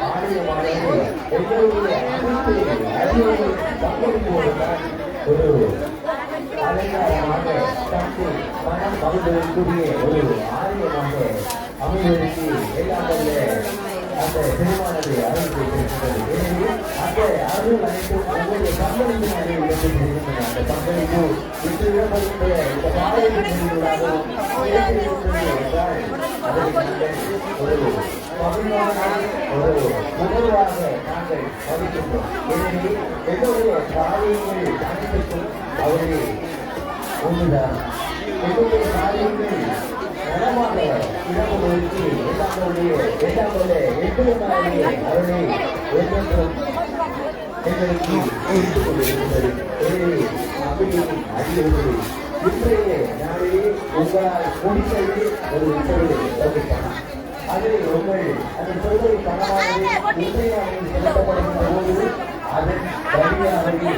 ஆலயமானது எங்களுடைய அனைத்து அடியவர்கள் பங்களிப்போடுதான் ஒரு அலங்காரமாக தந்து மனம் மகிழ்வதற்குரிய ஒரு ஆலயமாக அமைவதற்கு எல்லாம் அந்த பெருமானது அருள் செய்திருக்கிறது. எனவே அந்த அருள் அனைத்தும் உங்களுடைய பங்களிப்பினாலே இருக்கின்றன. அந்த பங்களிப்பு விட்டுவிடப்படுகின்ற இந்த பாடலின் என்றால் அதற்கு ஒரு மகிழ்வான ஒரு உணர்வாக நாங்கள் மதிக்கின்றோம். எனவே எங்களுடைய காரியங்கள் அனைத்துக்கும் அவரே ஒன்றுதான். எங்களுடைய காரியங்கள் நலமாக இடம்பெறுவதற்கு எல்லாருடைய எங்களுடைய அவரை என்றென்றும் எங்களுக்கு எடுத்துக் கொண்டிருக்கிறது. எனவே மகளிரின் அடியோடு இன்றைய நாளிலே உங்களால் முடித்தது ஒரு விஷயம். அது உங்கள் அதன் சொல்வதை பணமானது இன்றைய நாளில் செலுத்தப்படுகின்ற போது அதன் வழியாகவே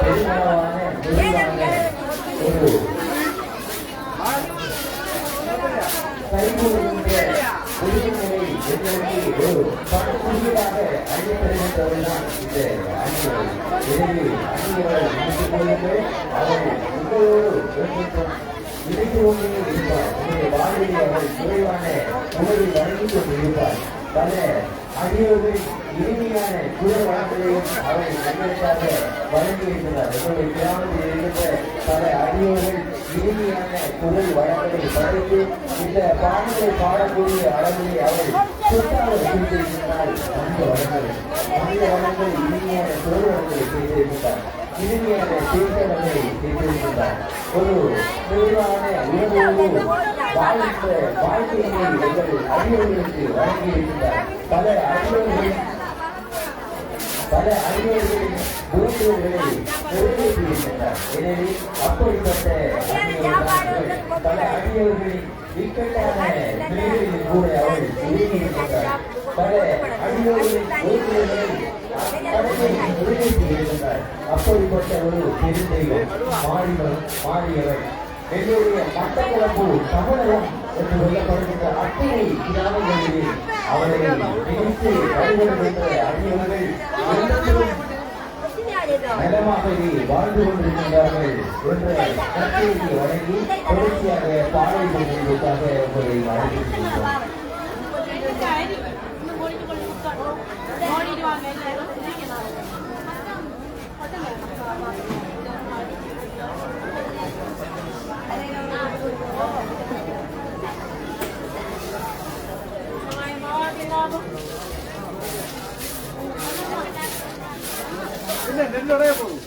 பெருமளவான ஒரு கைகூடுகின்ற உரிமையை எங்களுக்கு ஒரு பணக்குறியீடாக அளிக்கப்படுகின்றவர்கள்தான் இந்த அணிகள். எனவே அணிகளை முடித்துக் கொள்ளுங்கள். அவர்கள் உங்களோடு ஒன்றும் இணைந்து கொண்டே இருப்பார். உங்களுடைய வாழ்வில் அவர் குறைவான உணவை வழங்கிக் கொண்டிருப்பார். பல அணியோர்கள் இனிமையான குரல் வழங்கலையும் அவர்கள் எங்களுக்காக வழங்கியிருக்கிறார். எங்களுடைய கிராமத்தில் இருக்கின்ற பல அணியோர்கள் இனிமையான குரல் வழங்கலை படைத்து இந்த பாடலை பாடக்கூடிய அளவிலே அவர்கள் சொத்தாக செய்திருக்கிறார். மனித வளங்கள் இனிமையான குரல் வழங்கலை செய்திருக்கிறார். இனிமையான பேச்சவர்களை செய்திருக்கிறார். ஒரு தெளிவான உணர்வோடு வாழ்கின்ற வாழ்க்கையை எங்கள் அணியோர்களுக்கு வழங்கியிருக்கிறார். பல அணியோர்களின் உறவுகளை நிறைவேற்றியிருக்கிறார். எனவே அப்படிப்பட்ட பல அணியோர்களின் இக்கட்டான நிலைகளில் கூட அவர்கள் உருவாக்கியிருக்கிறார். பல அணியோர்களின் உறவுகளை நிறைவேற்றியிருக்கிறார். அப்படிப்பட்ட ஒரு பெருந்தெய்வம் மாறியவர் எங்களுடைய மட்டக்களப்பு தமிழகம் என்று சொல்லப்படுகின்ற அத்தனை கிராமங்களிலே அவர்களை நினைத்து வழிபடுகின்ற அணியவர்கள் நலமாகவே வாழ்ந்து கொண்டிருக்கின்றார்கள் என்ற கட்டளையை வழங்கி தொடர்ச்சியாக பாடல் கொண்டிருப்பதற்காக உங்களை அழைக்கின்றோம். நெல்லுடைய போகும்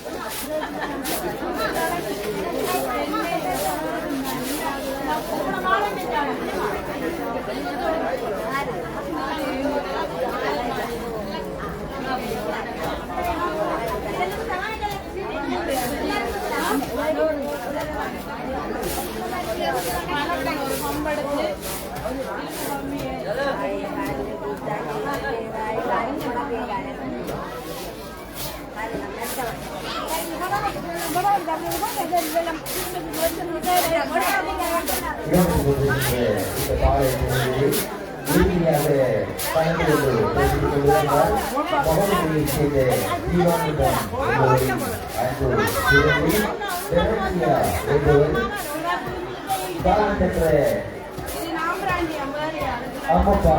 அம்மப்பா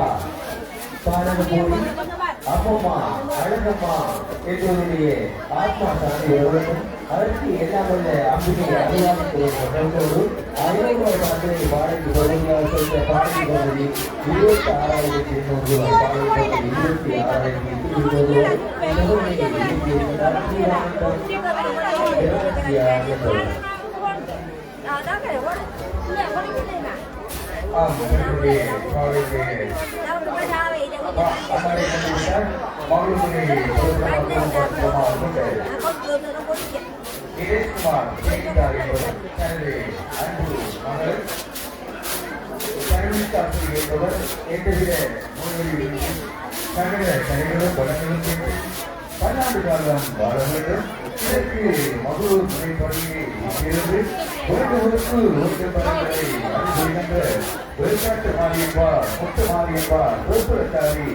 பாடகமோடி அம்மம்மா அழகம்மா என்னுடைய ஆத்மா சாமி எவ்வளவும் அதற்கு எல்லாம் வல்ல அம்பிகை அறிவாளர்களோடு 1000 ரூபாய் பாடலை பாடலுக்கு பதிலாக சொல்ல பாடல் பகுதி 26,800 ரூபாய் பாடல் பகுதி பல்லாண்டு காலம் வாழ வேண்டும். இதற்கு மகளூர் முனைப்படியை இருந்து ஒருவருக்கு ஒரு பலன்களை அனுபவிக்கின்ற வெளிநாட்டு மாரியப்பா முத்து மாரியப்பா கோபுரத்தாரி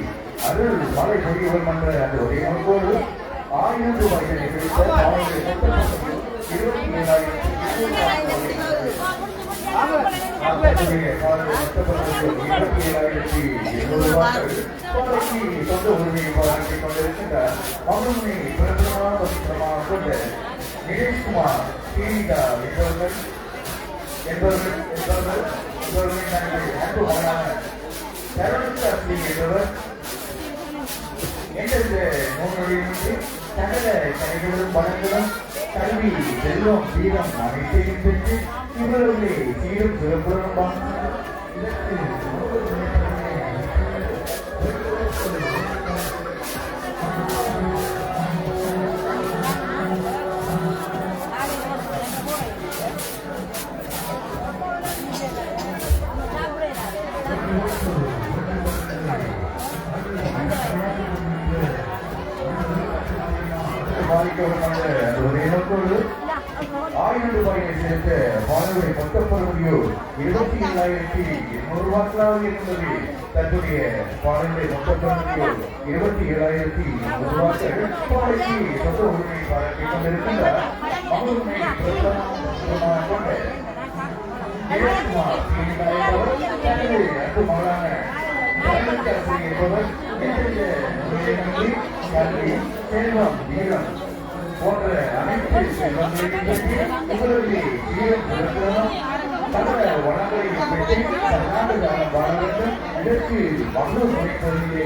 அருள் மலை பொழியவர் மன்ற அந்த ஒரு நோக்கோடு 1000 ரூபாய்களை கிடைத்த 27,800 சொந்த உரிமையை பாராட்டிக் கொண்டிருக்கின்ற மகனுமை பிரதமராக கொண்ட நிகேஷ்குமார் ஸ்ரீனிகா என்பவர்கள் நாங்கள் அன்பு மகனான செய்கின்றவர் எந்தெந்த நோய்களிலிருந்து சகல கலைகளும் பலங்களும் கல்வி செல்வம் வீரம் அனைத்தையும் பெற்று இவர்களே சீரும் சிறப்புடன் பாதிக்கப்பட்ட ஒரு இனத்தோடு 1000 ரூபாயை சேர்த்த பாலுவை மொத்த பருவடியோ 27,800 ரூபாய்களாக இருந்தது. தன்னுடைய பாலுடைய மொத்த பருவடியோ 27,800 ரூபாய்கள் பாலைக்கு சொந்த உரிமை பாராட்டிக் கொண்டிருக்கின்ற மகளுமை கொண்ட ஜெயக்குமார் தனது அன்பு மகளான என்பவர் கல்வி செல்வம் வீரம் போன்ற அனைத்து செல்வங்களையும் பற்றி உங்களுடைய வீரம் சிறப்புடனும் சகல வளங்களையும் பெற்று தன்னாட்டு வாழ வேண்டும். இதற்கு மகளிர் முறைப்பொருளிலே